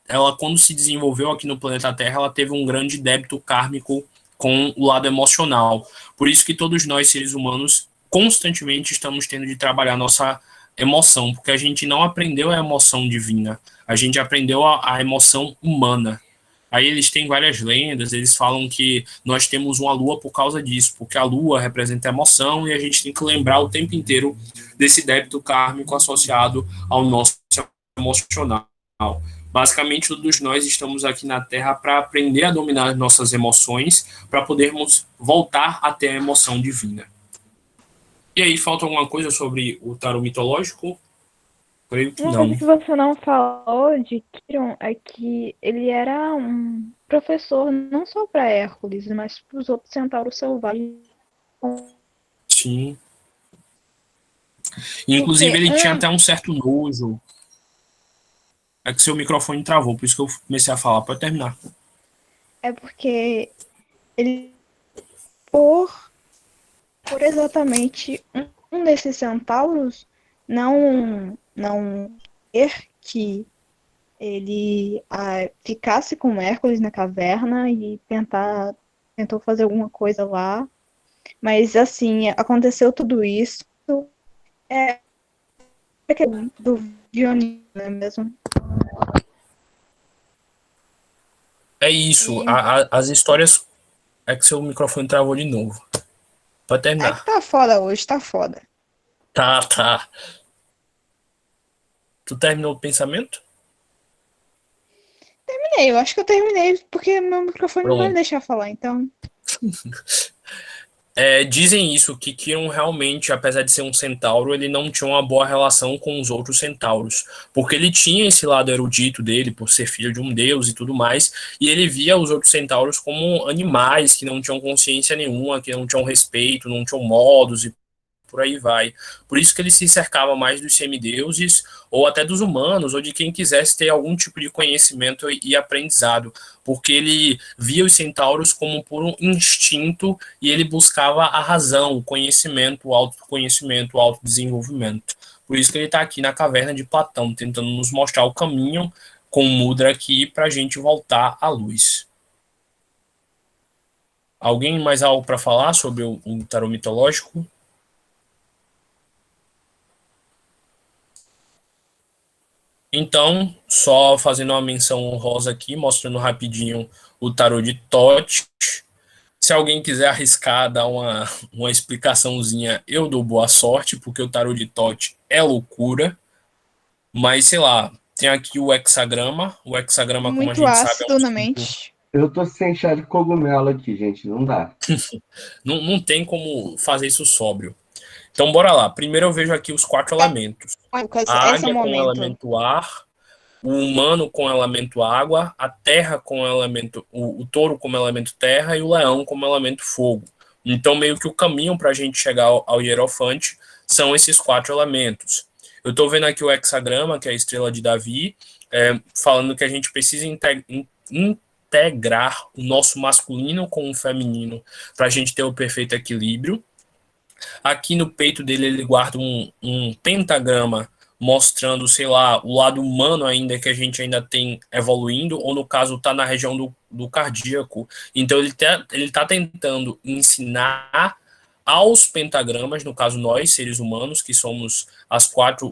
A: ela quando se desenvolveu aqui no planeta Terra, ela teve um grande débito kármico com o lado emocional. Por isso que todos nós, seres humanos, constantemente estamos tendo de trabalhar nossa emoção, porque a gente não aprendeu a emoção divina, a gente aprendeu a emoção humana. Aí eles têm várias lendas, eles falam que nós temos uma lua por causa disso, porque a lua representa emoção e a gente tem que lembrar o tempo inteiro desse débito kármico associado ao nosso emocional. Basicamente, todos nós estamos aqui na Terra para aprender a dominar nossas emoções, para podermos voltar até a emoção divina. E aí, falta alguma coisa sobre o tarô mitológico? Creio que
D: Uma
A: não.
D: coisa que você não falou de Quiron é que ele era um professor não só para Hércules, mas para os outros centauros selvagens.
A: Sim. Inclusive, ele tinha até um certo nojo. É que seu microfone travou, por isso que eu comecei a falar. Pode terminar.
D: É porque ele, por exatamente um desses centauros não ter que ele ficasse com Hércules na caverna e tentou fazer alguma coisa lá. Mas assim, aconteceu tudo isso. Do Dionísio, não é mesmo?
A: É isso. As histórias. É que seu microfone travou de novo. Pode
D: É
A: terminar.
D: que tá foda hoje, tá foda.
A: Tá. Tu terminou o pensamento?
D: Eu acho que eu terminei, porque meu microfone não vai me
A: Pronto.
D: deixar falar, então.
A: Dizem isso, que Quiron realmente, apesar de ser um centauro, ele não tinha uma boa relação com os outros centauros, porque ele tinha esse lado erudito dele, por ser filho de um deus e tudo mais, e ele via os outros centauros como animais que não tinham consciência nenhuma, que não tinham respeito, não tinham modos e por aí vai. Por isso que ele se cercava mais dos semideuses, ou até dos humanos, ou de quem quisesse ter algum tipo de conhecimento e aprendizado, porque ele via os centauros como por um instinto e ele buscava a razão, o conhecimento, o autoconhecimento, o autodesenvolvimento. Por isso que ele está aqui na caverna de Platão, tentando nos mostrar o caminho com o Mudra aqui para a gente voltar à luz. Alguém mais algo para falar sobre o tarô mitológico? Então, só fazendo uma menção honrosa aqui, mostrando rapidinho o tarô de Thoth. Se alguém quiser arriscar, dar uma explicaçãozinha, eu dou boa sorte, porque o tarô de Thoth é loucura. Mas, sei lá, tem aqui o hexagrama. O hexagrama, como a
D: Muito
A: gente sabe, é
D: ácido
A: um
D: na
A: símbolo.
D: mente.
B: Eu tô sem chá de cogumelo aqui, gente. Não dá.
A: Não tem como fazer isso sóbrio. Então, bora lá. Primeiro eu vejo aqui os 4 elementos. A
D: Esse é o
A: águia com o
D: momento.
A: elemento ar, o humano com o elemento água, a terra com o elemento, o touro como elemento terra e o leão como elemento fogo. Então, meio que o caminho para a gente chegar ao Hierofante são esses 4 elementos. Eu estou vendo aqui o hexagrama, que é a estrela de Davi, falando que a gente precisa integrar o nosso masculino com o feminino para a gente ter o perfeito equilíbrio. Aqui no peito dele ele guarda um pentagrama mostrando, sei lá, o lado humano ainda que a gente ainda tem evoluindo, ou no caso está na região do cardíaco. Então ele tá tentando ensinar aos pentagramas, no caso nós, seres humanos, que somos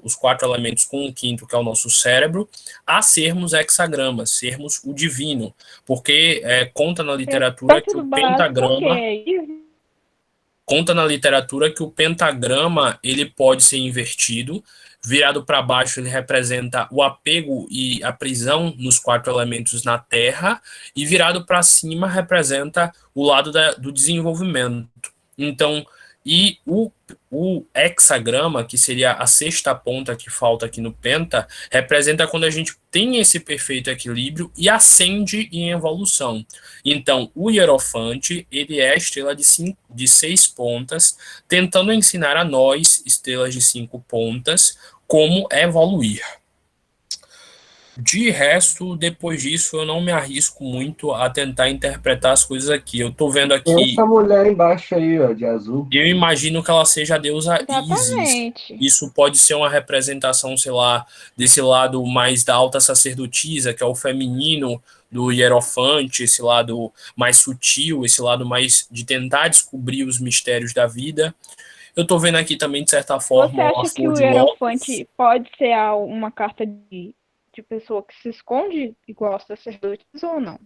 A: os 4 elementos com o quinto, que é o nosso cérebro, a sermos hexagramas, sermos o divino. Porque conta na literatura que o pentagrama... Conta na literatura que o pentagrama ele pode ser invertido. Virado para baixo, ele representa o apego e a prisão nos 4 elementos na Terra, e virado para cima representa o lado do desenvolvimento. Então, e o hexagrama, que seria a sexta ponta que falta aqui no penta, representa quando a gente tem esse perfeito equilíbrio e ascende em evolução. Então, o Hierofante, ele é a estrela de 6 pontas, tentando ensinar a nós, estrelas de 5 pontas, como evoluir. De resto, depois disso, eu não me arrisco muito a tentar interpretar as coisas aqui. Eu tô vendo aqui...
B: Essa mulher embaixo aí, ó, de azul.
A: Eu imagino que ela seja a deusa Isis.
D: Exatamente.
A: Isso pode ser uma representação, sei lá, desse lado mais da alta sacerdotisa, que é o feminino do Hierofante, esse lado mais sutil, esse lado mais de tentar descobrir os mistérios da vida. Eu tô vendo aqui também, de certa forma,
D: Você acha
A: a
D: que
A: flor
D: o
A: de lótus.
D: Hierofante pode ser uma carta de pessoa que se esconde igual aos sacerdotes ou não?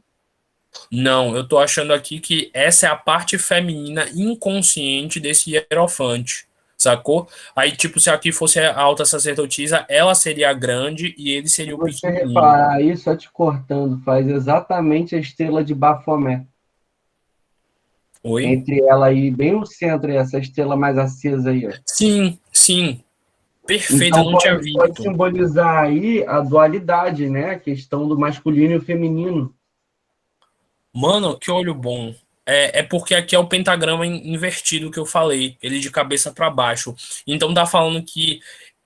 A: Não, eu tô achando aqui que essa é a parte feminina inconsciente desse Hierofante, sacou? Aí, tipo, se aqui fosse a alta sacerdotisa, ela seria a grande e ele
B: Se
A: seria o
B: você
A: pequenininho.
B: reparar aí, só te cortando, faz exatamente a estrela de Bafomé.
A: Oi?
B: Entre ela aí, bem no centro, essa estrela mais acesa aí, ó.
A: Sim, sim. Perfeito, eu
B: Então
A: não tinha
B: pode
A: visto.
B: simbolizar aí a dualidade, né? A questão do masculino e o feminino.
A: Mano, que olho bom. É porque aqui é o pentagrama invertido que eu falei, ele de cabeça para baixo. Então tá falando que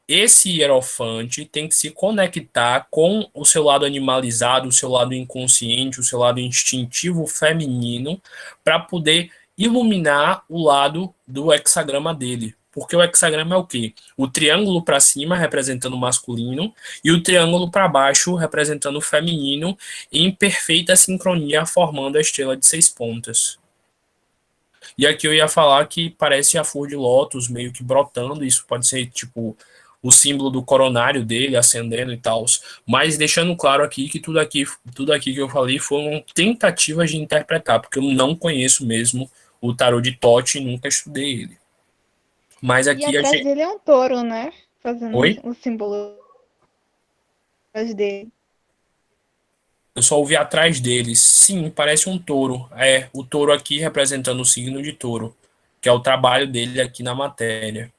A: esse hierofante tem que se conectar com o seu lado animalizado, o seu lado inconsciente, o seu lado instintivo feminino, para poder iluminar o lado do hexagrama dele. Porque o hexagrama é o quê? O triângulo para cima representando o masculino e o triângulo para baixo representando o feminino, em perfeita sincronia, formando a estrela de 6 pontas. E aqui eu ia falar que parece a flor de lótus meio que brotando, isso pode ser tipo o símbolo do coronário dele acendendo e tal, mas deixando claro aqui que tudo aqui que eu falei foram tentativas de interpretar, porque eu não conheço mesmo o tarô de Tote e nunca estudei ele. Mas
D: E
A: aqui a
D: atrás
A: gente...
D: dele é um touro, né? Fazendo
A: Oi?
D: o símbolo atrás dele.
A: Eu só ouvi atrás deles. Sim, parece um touro. É, o touro aqui representando o signo de touro, que é o trabalho dele aqui na matéria.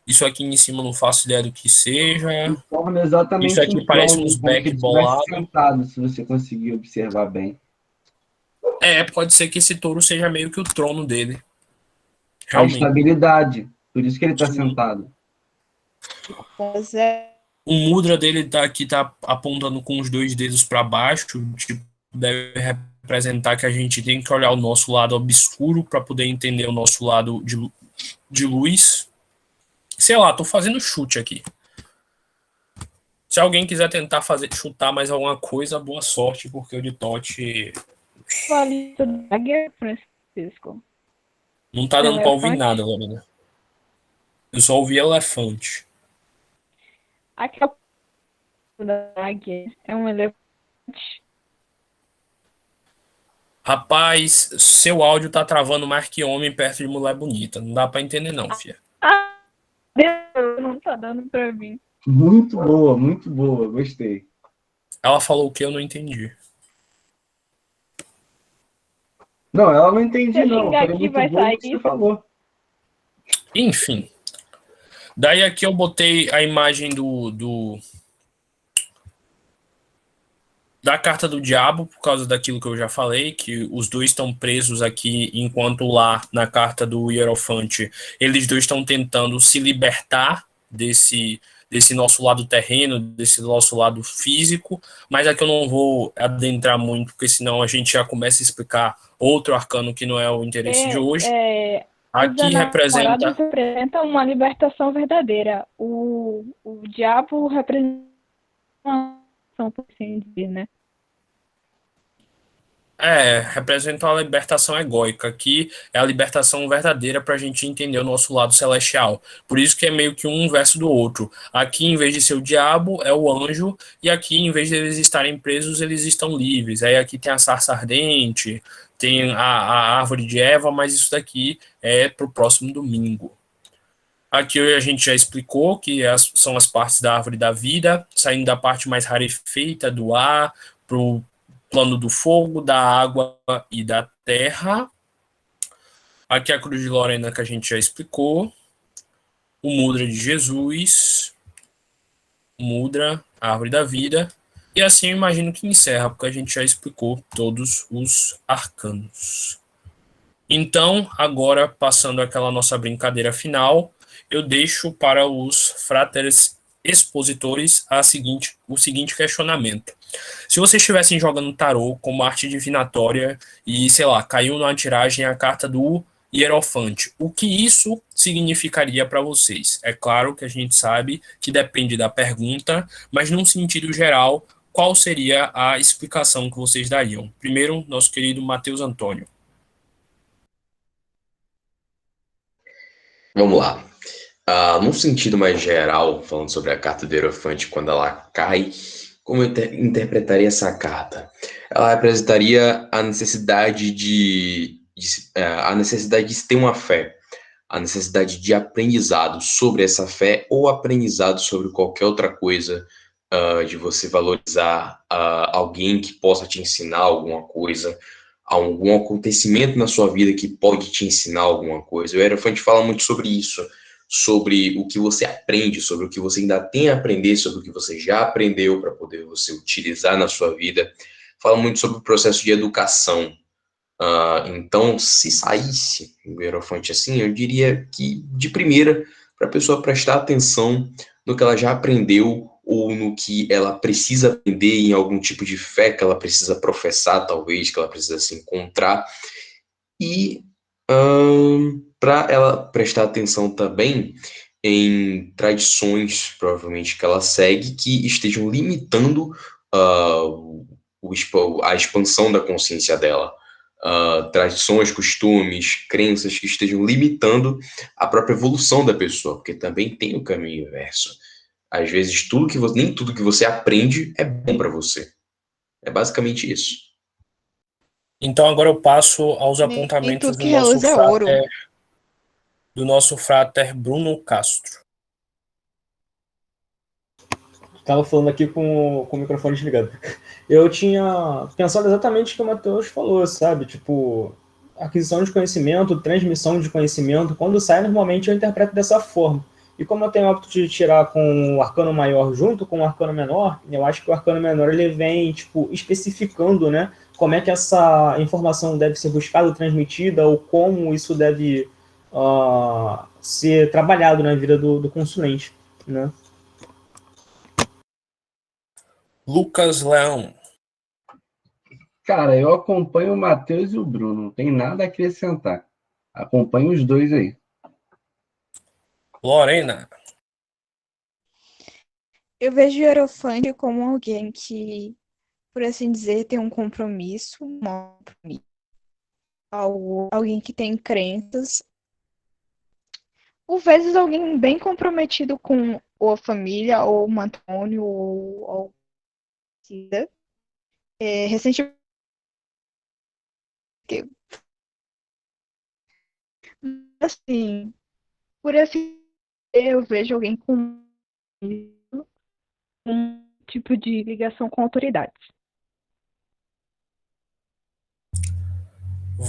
A: Isso aqui em cima eu não faço ideia do que seja.
B: Forma
A: Isso
B: exatamente
A: aqui
B: um
A: parece
B: trono,
A: uns
B: como se
A: back
B: ele estivesse
A: bolado.
B: sentado, se você conseguir observar bem.
A: Pode ser que esse touro seja meio que o trono dele.
B: A
A: Realmente.
B: estabilidade. Por isso que ele está
A: Sim.
B: sentado.
D: Mas é
A: O mudra dele tá aqui, tá apontando com os 2 dedos para baixo, tipo, deve representar que a gente tem que olhar o nosso lado obscuro para poder entender o nosso lado de luz. Sei lá, tô fazendo chute aqui. Se alguém quiser tentar chutar mais alguma coisa, boa sorte, porque o de Tote
D: valista da águia, Francisco.
A: não tá dando pra ouvir
D: Elefante.
A: nada, Lorena. Eu só ouvi elefante.
D: Aquela da águia é um elefante.
A: Rapaz, seu áudio tá travando mais que homem perto de mulher bonita. Não dá pra entender não, fia.
D: Ah, Deus, não tá dando pra mim.
B: Muito boa, gostei.
A: Ela falou o que eu não entendi.
B: Não, ela não
D: Se
B: entendi,
D: eu
B: não.
D: xingar
B: Foi
D: aqui,
B: muito
D: vai
B: bom o
D: sair
B: que você
D: isso.
B: falou.
A: Enfim. Daí aqui eu botei a imagem da carta do diabo, por causa daquilo que eu já falei, que os dois estão presos aqui, enquanto lá na carta do Hierofante, eles dois estão tentando se libertar desse nosso lado terreno, desse nosso lado físico, mas aqui eu não vou adentrar muito, porque senão a gente já começa a explicar outro arcano que não é o interesse de hoje.
D: Os
A: Aqui
D: enamorados
A: representa.
D: representam uma libertação verdadeira. O diabo representa uma ação, por assim dizer, né?
A: Representa a libertação egóica. Aqui é a libertação verdadeira para a gente entender o nosso lado celestial. Por isso que é meio que um verso do outro. Aqui, em vez de ser o diabo, é o anjo, e aqui, em vez de eles estarem presos, eles estão livres. Aí aqui tem a sarça ardente, tem a árvore de Eva, mas isso daqui é para o próximo domingo. Aqui a gente já explicou que são as partes da árvore da vida, saindo da parte mais rarefeita do ar para o plano do fogo, da água e da terra. Aqui a cruz de Lorena que a gente já explicou. O mudra de Jesus. O mudra, a árvore da vida. E assim eu imagino que encerra, porque a gente já explicou todos os arcanos. Então, agora, passando aquela nossa brincadeira final, eu deixo para os fratres expositores o seguinte questionamento. Se vocês estivessem jogando tarô como arte divinatória e, sei lá, caiu na tiragem a carta do Hierofante, o que isso significaria para vocês? É claro que a gente sabe que depende da pergunta, mas num sentido geral, qual seria a explicação que vocês dariam? Primeiro, nosso querido Matheus Antônio.
C: Vamos lá. Num sentido mais geral, falando sobre a carta do Hierofante quando ela cai, como eu interpretaria essa carta? Ela representaria a necessidade a necessidade de se ter uma fé, a necessidade de aprendizado sobre essa fé ou aprendizado sobre qualquer outra coisa, de você valorizar alguém que possa te ensinar alguma coisa, algum acontecimento na sua vida que pode te ensinar alguma coisa. O Hierofante fala muito sobre isso, sobre o que você aprende, sobre o que você ainda tem a aprender, sobre o que você já aprendeu para poder você utilizar na sua vida. Fala muito sobre o processo de educação. Então, se saísse o Hierofante assim, eu diria que, de primeira, para a pessoa prestar atenção no que ela já aprendeu ou no que ela precisa aprender, em algum tipo de fé que ela precisa professar, talvez, que ela precisa se encontrar, e para ela prestar atenção também em tradições, provavelmente, que ela segue, que estejam limitando a expansão da consciência dela. Tradições, costumes, crenças que estejam limitando a própria evolução da pessoa, porque também tem o caminho inverso. Às vezes, nem tudo que você aprende é bom para você. É basicamente isso.
A: Então agora eu passo aos
D: Nem
A: apontamentos
D: tudo que reluz é ouro.
A: do nosso frater Bruno Castro.
E: Estava falando aqui com o microfone desligado. Eu tinha pensado exatamente o que o Matheus falou, sabe? Tipo, aquisição de conhecimento, transmissão de conhecimento. Quando sai, normalmente eu interpreto dessa forma. E como eu tenho o hábito de tirar com o arcano maior junto com o arcano menor, eu acho que o arcano menor ele vem, tipo, especificando, né? Como é que essa informação deve ser buscada, transmitida, ou como isso deve ser trabalhado na vida do consulente, né?
A: Lucas Leão.
B: Cara, eu acompanho o Matheus e o Bruno, não tem nada a acrescentar. Acompanho os dois aí.
A: Lorena.
D: Eu vejo o Hierofante como alguém que, por assim dizer, tem um compromisso, alguém que tem crenças, por vezes alguém bem comprometido com ou a família, ou o matrimônio, ou recentemente, assim, por assim dizer, eu vejo alguém com um tipo de ligação com autoridades.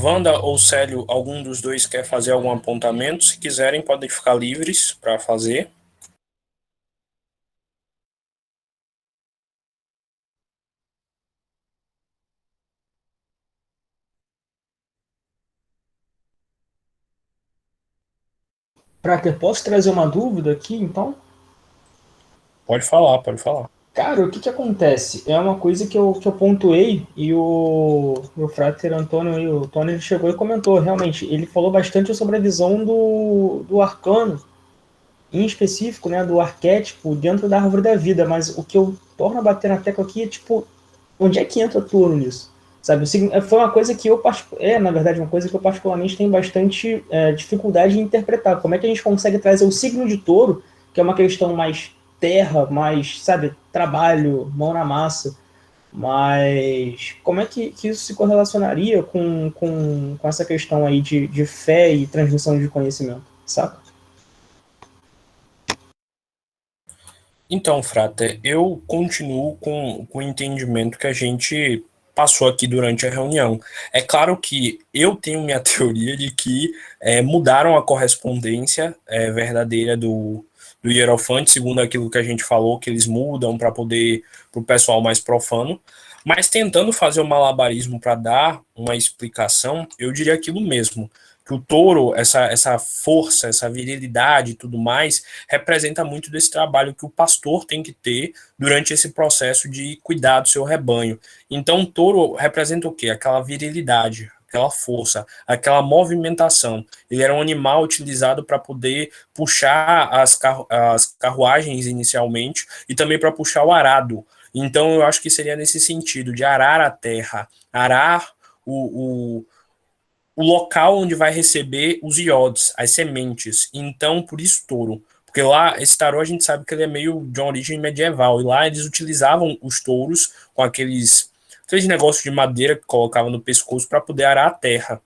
A: Wanda ou Célio, algum dos dois quer fazer algum apontamento? Se quiserem, podem ficar livres para fazer.
E: Prater, posso trazer uma dúvida aqui, então?
A: Pode falar, pode falar.
E: Cara, o que que acontece? É uma coisa que eu pontuei e o Frater Antônio e o Tony ele chegou e comentou, realmente, ele falou bastante sobre a visão do arcano, em específico, né, do arquétipo dentro da árvore da vida, mas o que eu torno a bater na tecla aqui é, tipo, onde é que entra Touro nisso? Sabe, foi uma coisa que na verdade, uma coisa que eu particularmente tenho bastante dificuldade em interpretar. Como é que a gente consegue trazer o signo de Touro, que é uma questão mais terra, mais, sabe, trabalho, mão na massa, mas como é que isso se correlacionaria com essa questão aí de fé e transmissão de conhecimento, saca?
A: Então, Frater, eu continuo com o entendimento que a gente passou aqui durante a reunião. É claro que eu tenho minha teoria de que mudaram a correspondência verdadeira do Hierofante, segundo aquilo que a gente falou, que eles mudam para o pessoal mais profano, mas tentando fazer o malabarismo para dar uma explicação, eu diria aquilo mesmo, que o touro, essa força, essa virilidade e tudo mais, representa muito desse trabalho que o pastor tem que ter durante esse processo de cuidar do seu rebanho. Então, o touro representa o quê? Aquela virilidade, aquela força, aquela movimentação. Ele era um animal utilizado para poder puxar as carruagens inicialmente e também para puxar o arado. Então, eu acho que seria nesse sentido, de arar a terra, arar o local onde vai receber os iodes, as sementes. Então, por isso touro. Porque lá, esse tarô, a gente sabe que ele é meio de uma origem medieval. E lá eles utilizavam os touros com aqueles negócios de madeira que colocavam no pescoço para poder arar a terra.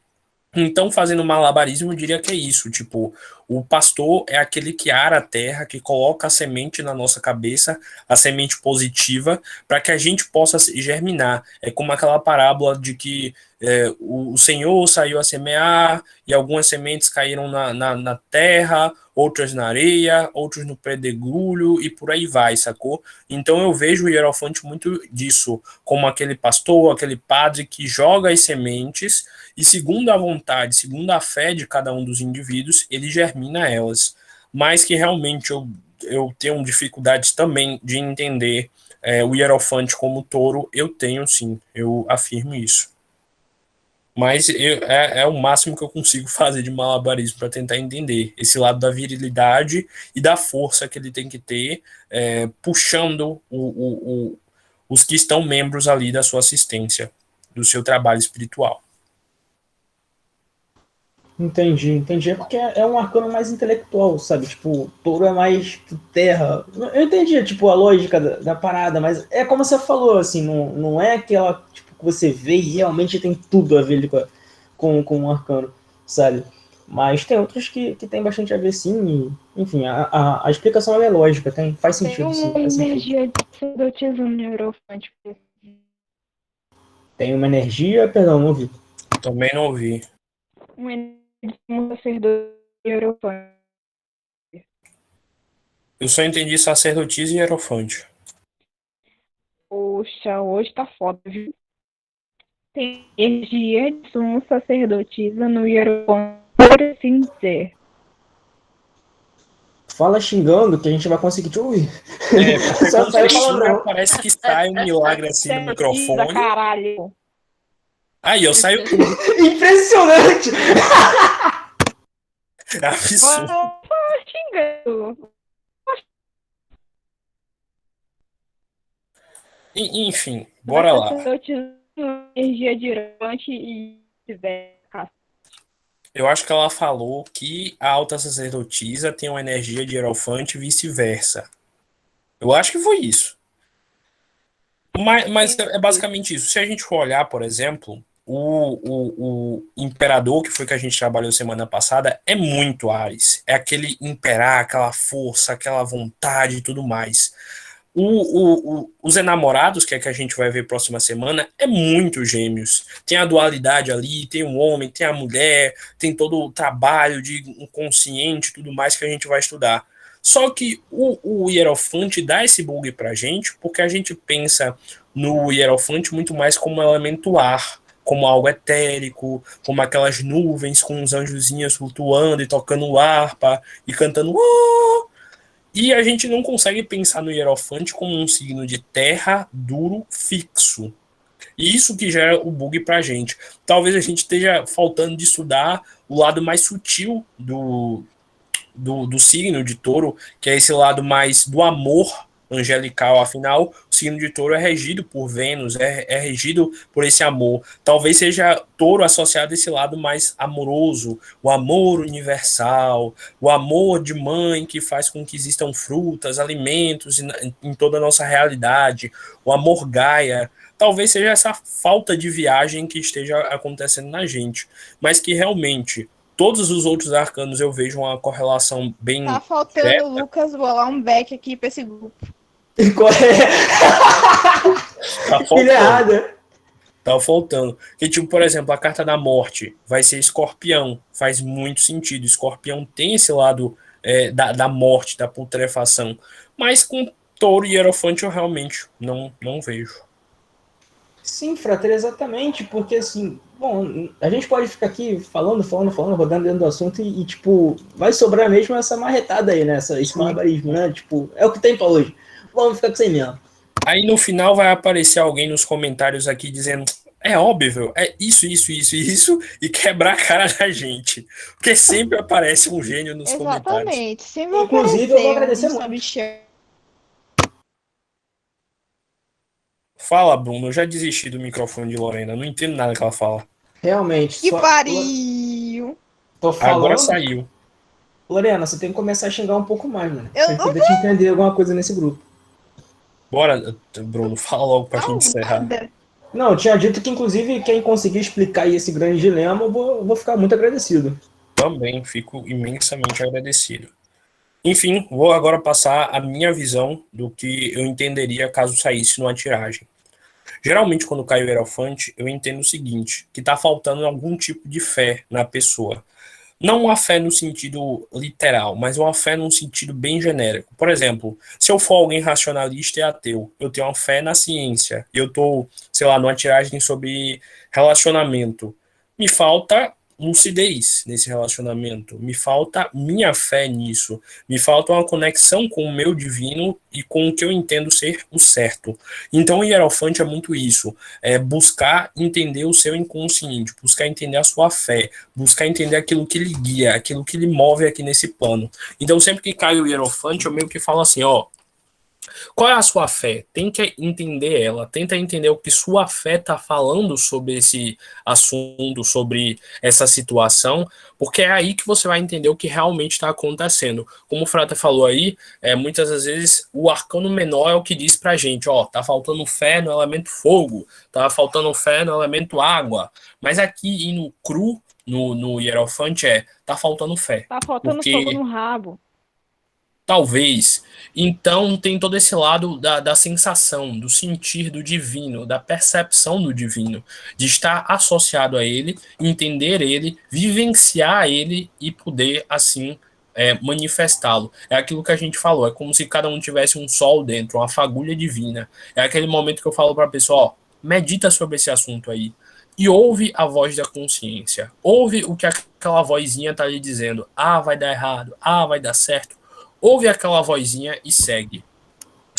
A: Então, fazendo malabarismo, eu diria que é isso. Tipo, o pastor é aquele que ara a terra, que coloca a semente na nossa cabeça, a semente positiva, para que a gente possa germinar. É como aquela parábola de que o Senhor saiu a semear e algumas sementes caíram na terra, outras na areia, outros no pedregulho e por aí vai, sacou? Então eu vejo o Hierofante muito disso, como aquele pastor, aquele padre que joga as sementes e segundo a vontade, segundo a fé de cada um dos indivíduos, ele germina elas. Mas que realmente eu tenho dificuldades também de entender o Hierofante como touro, eu tenho sim, eu afirmo isso. Mas é o máximo que eu consigo fazer de malabarismo para tentar entender esse lado da virilidade e da força que ele tem que ter, puxando os que estão membros ali da sua assistência, do seu trabalho espiritual.
E: Entendi, entendi. É porque é um arcano mais intelectual, sabe? Tipo, touro é mais terra. Eu entendi, tipo, a lógica da parada, mas é como você falou, assim, não é aquela tipo, que você vê e realmente tem tudo a ver ali com um arcano, sabe? Mas tem outros que tem bastante a ver, sim. E, enfim, a explicação ela é lógica, faz sentido, sim.
D: Tem uma
E: Faz sentido.
D: energia de sacerdotismo no Hierofante.
E: Tem uma energia, perdão, não ouvi.
A: Também não ouvi.
D: Uma energia de um sacerdote Hierofante.
A: Eu só entendi sacerdotisa e hierofante.
D: Poxa, hoje tá foda, viu? Tem energia de sumo sacerdotisa no Hierofante, por assim dizer.
E: Fala xingando que a gente vai conseguir te ouvir.
A: Porque
E: Só
A: quando
E: sai
A: você xinga,
E: palavrão.
A: parece que sai um milagre assim no microfone.
D: Caralho.
A: Aí eu saio tudo.
E: Impressionante!
A: É absurdo.
D: Xingando.
A: Enfim, bora lá.
D: Energia de Hierofante e vice-versa.
A: Eu acho que ela falou que a alta sacerdotisa tem uma energia de hierofante e vice-versa. Eu acho que foi isso. Mas é basicamente isso. Se a gente for olhar, por exemplo, o imperador, que foi que a gente trabalhou semana passada, é muito Ares. É aquele imperar, aquela força, aquela vontade e tudo mais. Os Enamorados, que é que a gente vai ver próxima semana, é muito Gêmeos. Tem a dualidade ali, tem o homem, tem a mulher, tem todo o trabalho de inconsciente e tudo mais que a gente vai estudar. Só que o Hierofante dá esse bug pra gente, porque a gente pensa no Hierofante muito mais como elemento ar, como algo etérico, como aquelas nuvens com os anjozinhos flutuando e tocando harpa e cantando. "Oh!". E a gente não consegue pensar no Hierofante como um signo de terra duro fixo. E isso que gera o bug pra gente. Talvez a gente esteja faltando de estudar o lado mais sutil do signo de touro, que é esse lado mais do amor angelical. Afinal, o signo de touro é regido por Vênus, é regido por esse amor. Talvez seja touro associado a esse lado mais amoroso, o amor universal, o amor de mãe que faz com que existam frutas, alimentos em toda a nossa realidade, o amor Gaia. Talvez seja essa falta de viagem que esteja acontecendo na gente, mas que realmente todos os outros arcanos eu vejo uma correlação bem
D: Tá faltando
A: direta.
D: o Lucas bolar um back aqui pra esse grupo.
A: Tá
E: Filha
A: faltando.
E: errada.
A: Tá faltando. Que, tipo, por exemplo, a carta da morte vai ser Escorpião. Faz muito sentido. Escorpião tem esse lado da morte, da putrefação. Mas com Touro e Hierofante eu realmente não vejo.
E: Sim, Frater, exatamente, porque assim, bom, a gente pode ficar aqui falando, rodando dentro do assunto tipo, vai sobrar mesmo essa marretada aí, né? Esse barbarismo, né? Tipo, é o que tem pra hoje. Vamos ficar com isso aí mesmo.
A: Aí no final vai aparecer alguém nos comentários aqui dizendo: é óbvio, é isso, e quebrar a cara da gente. Porque sempre aparece um gênio nos comentários.
D: Exatamente. Sempre vai
E: Inclusive, eu vou
D: aparecer
E: agradecer
D: um
E: muito.
D: sabichão.
A: Fala, Bruno, eu já desisti do microfone de Lorena, não entendo nada que ela fala.
E: Realmente.
D: Que pariu!
E: Tô falando.
A: Agora saiu.
E: Lorena, você tem que começar a xingar um pouco mais, mano.
D: Eu
E: Pra
D: não
E: poder te entender alguma coisa nesse grupo.
A: Bora, Bruno, fala logo pra gente encerrar.
D: nada.
E: Não, eu tinha dito que, inclusive, quem conseguir explicar aí esse grande dilema, eu vou ficar muito agradecido.
A: Também fico imensamente agradecido. Enfim, vou agora passar a minha visão do que eu entenderia caso saísse numa tiragem. Geralmente, quando cai o Hierofante, eu entendo o seguinte, que está faltando algum tipo de fé na pessoa. Não uma fé no sentido literal, mas uma fé num sentido bem genérico. Por exemplo, se eu for alguém racionalista e ateu, eu tenho uma fé na ciência, eu estou, sei lá, numa tiragem sobre relacionamento. Me falta lucidez nesse relacionamento, me falta minha fé nisso, me falta uma conexão com o meu divino e com o que eu entendo ser o certo. Então o Hierofante é muito isso, é buscar entender o seu inconsciente, buscar entender a sua fé, buscar entender aquilo que lhe guia, aquilo que lhe move aqui nesse plano. Então sempre que cai o Hierofante, eu meio que falo assim, ó, qual é a sua fé? Tenta entender ela, tenta entender o que sua fé está falando sobre esse assunto, sobre essa situação, porque é aí que você vai entender o que realmente está acontecendo. Como o Frata falou aí, muitas das vezes o arcano menor é o que diz pra gente, ó, tá faltando fé no elemento fogo, tá faltando fé no elemento água, mas aqui e no cru, no Hierofante tá faltando fé.
D: Tá faltando
A: Porque
D: fogo no rabo.
A: talvez. Então tem todo esse lado da sensação, do sentir do divino, da percepção do divino, de estar associado a ele, entender ele, vivenciar ele e poder, assim, manifestá-lo. É aquilo que a gente falou, é como se cada um tivesse um sol dentro, uma fagulha divina. É aquele momento que eu falo para a pessoa, ó, medita sobre esse assunto aí. E ouve a voz da consciência. Ouve o que aquela vozinha tá lhe dizendo. Ah, vai dar errado. Ah, vai dar certo. Ouve aquela vozinha e segue.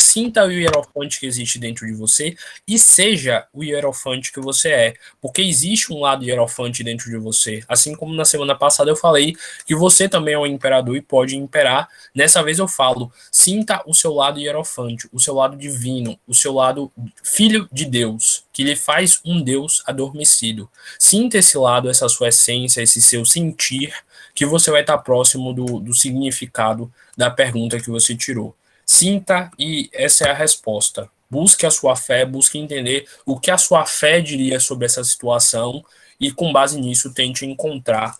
A: Sinta o hierofante que existe dentro de você e seja o hierofante que você é, porque existe um lado hierofante dentro de você. Assim como na semana passada eu falei que você também é um imperador e pode imperar, nessa vez eu falo, sinta o seu lado hierofante, o seu lado divino, o seu lado filho de Deus, que lhe faz um Deus adormecido. Sinta esse lado, essa sua essência, esse seu sentir, que você vai estar próximo do significado da pergunta que você tirou. Sinta e essa é a resposta. Busque a sua fé, busque entender o que a sua fé diria sobre essa situação e com base nisso tente encontrar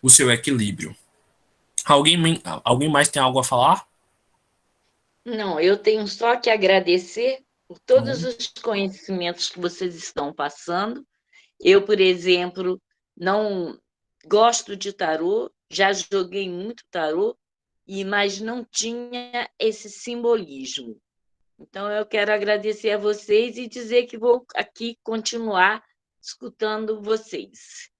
A: o seu equilíbrio. Alguém mais tem algo a falar?
F: Não, eu tenho só que agradecer por todos os conhecimentos que vocês estão passando. Eu, por exemplo, não gosto de tarô, já joguei muito tarô, mas não tinha esse simbolismo. Então, eu quero agradecer a vocês e dizer que vou aqui continuar escutando vocês.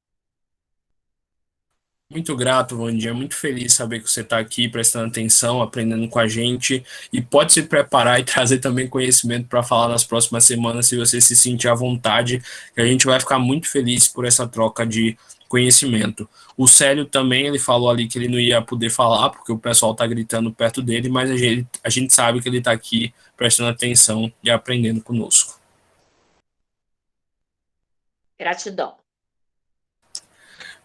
A: Muito grato, Vandinha. Muito feliz saber que você está aqui prestando atenção, aprendendo com a gente. E pode se preparar e trazer também conhecimento para falar nas próximas semanas, se você se sentir à vontade, que a gente vai ficar muito feliz por essa troca de conhecimento. O Célio também, ele falou ali que ele não ia poder falar, porque o pessoal está gritando perto dele, mas a gente sabe que ele está aqui prestando atenção e aprendendo conosco.
F: Gratidão.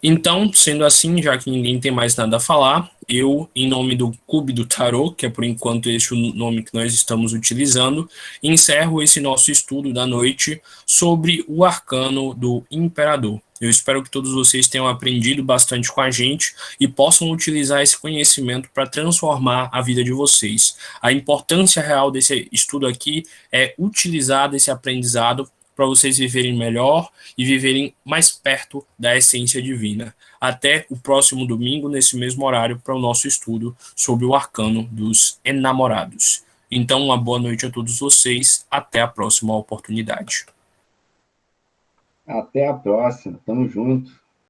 A: Então, sendo assim, já que ninguém tem mais nada a falar, eu, em nome do Clube do Tarô, que é por enquanto esse o nome que nós estamos utilizando, encerro esse nosso estudo da noite sobre o arcano do Imperador. Eu espero que todos vocês tenham aprendido bastante com a gente e possam utilizar esse conhecimento para transformar a vida de vocês. A importância real desse estudo aqui é utilizar desse aprendizado para vocês viverem melhor e viverem mais perto da essência divina. Até o próximo domingo, nesse mesmo horário, para o nosso estudo sobre o arcano dos enamorados. Então, uma boa noite a todos vocês. Até a próxima oportunidade.
B: Até a próxima. Tamo junto.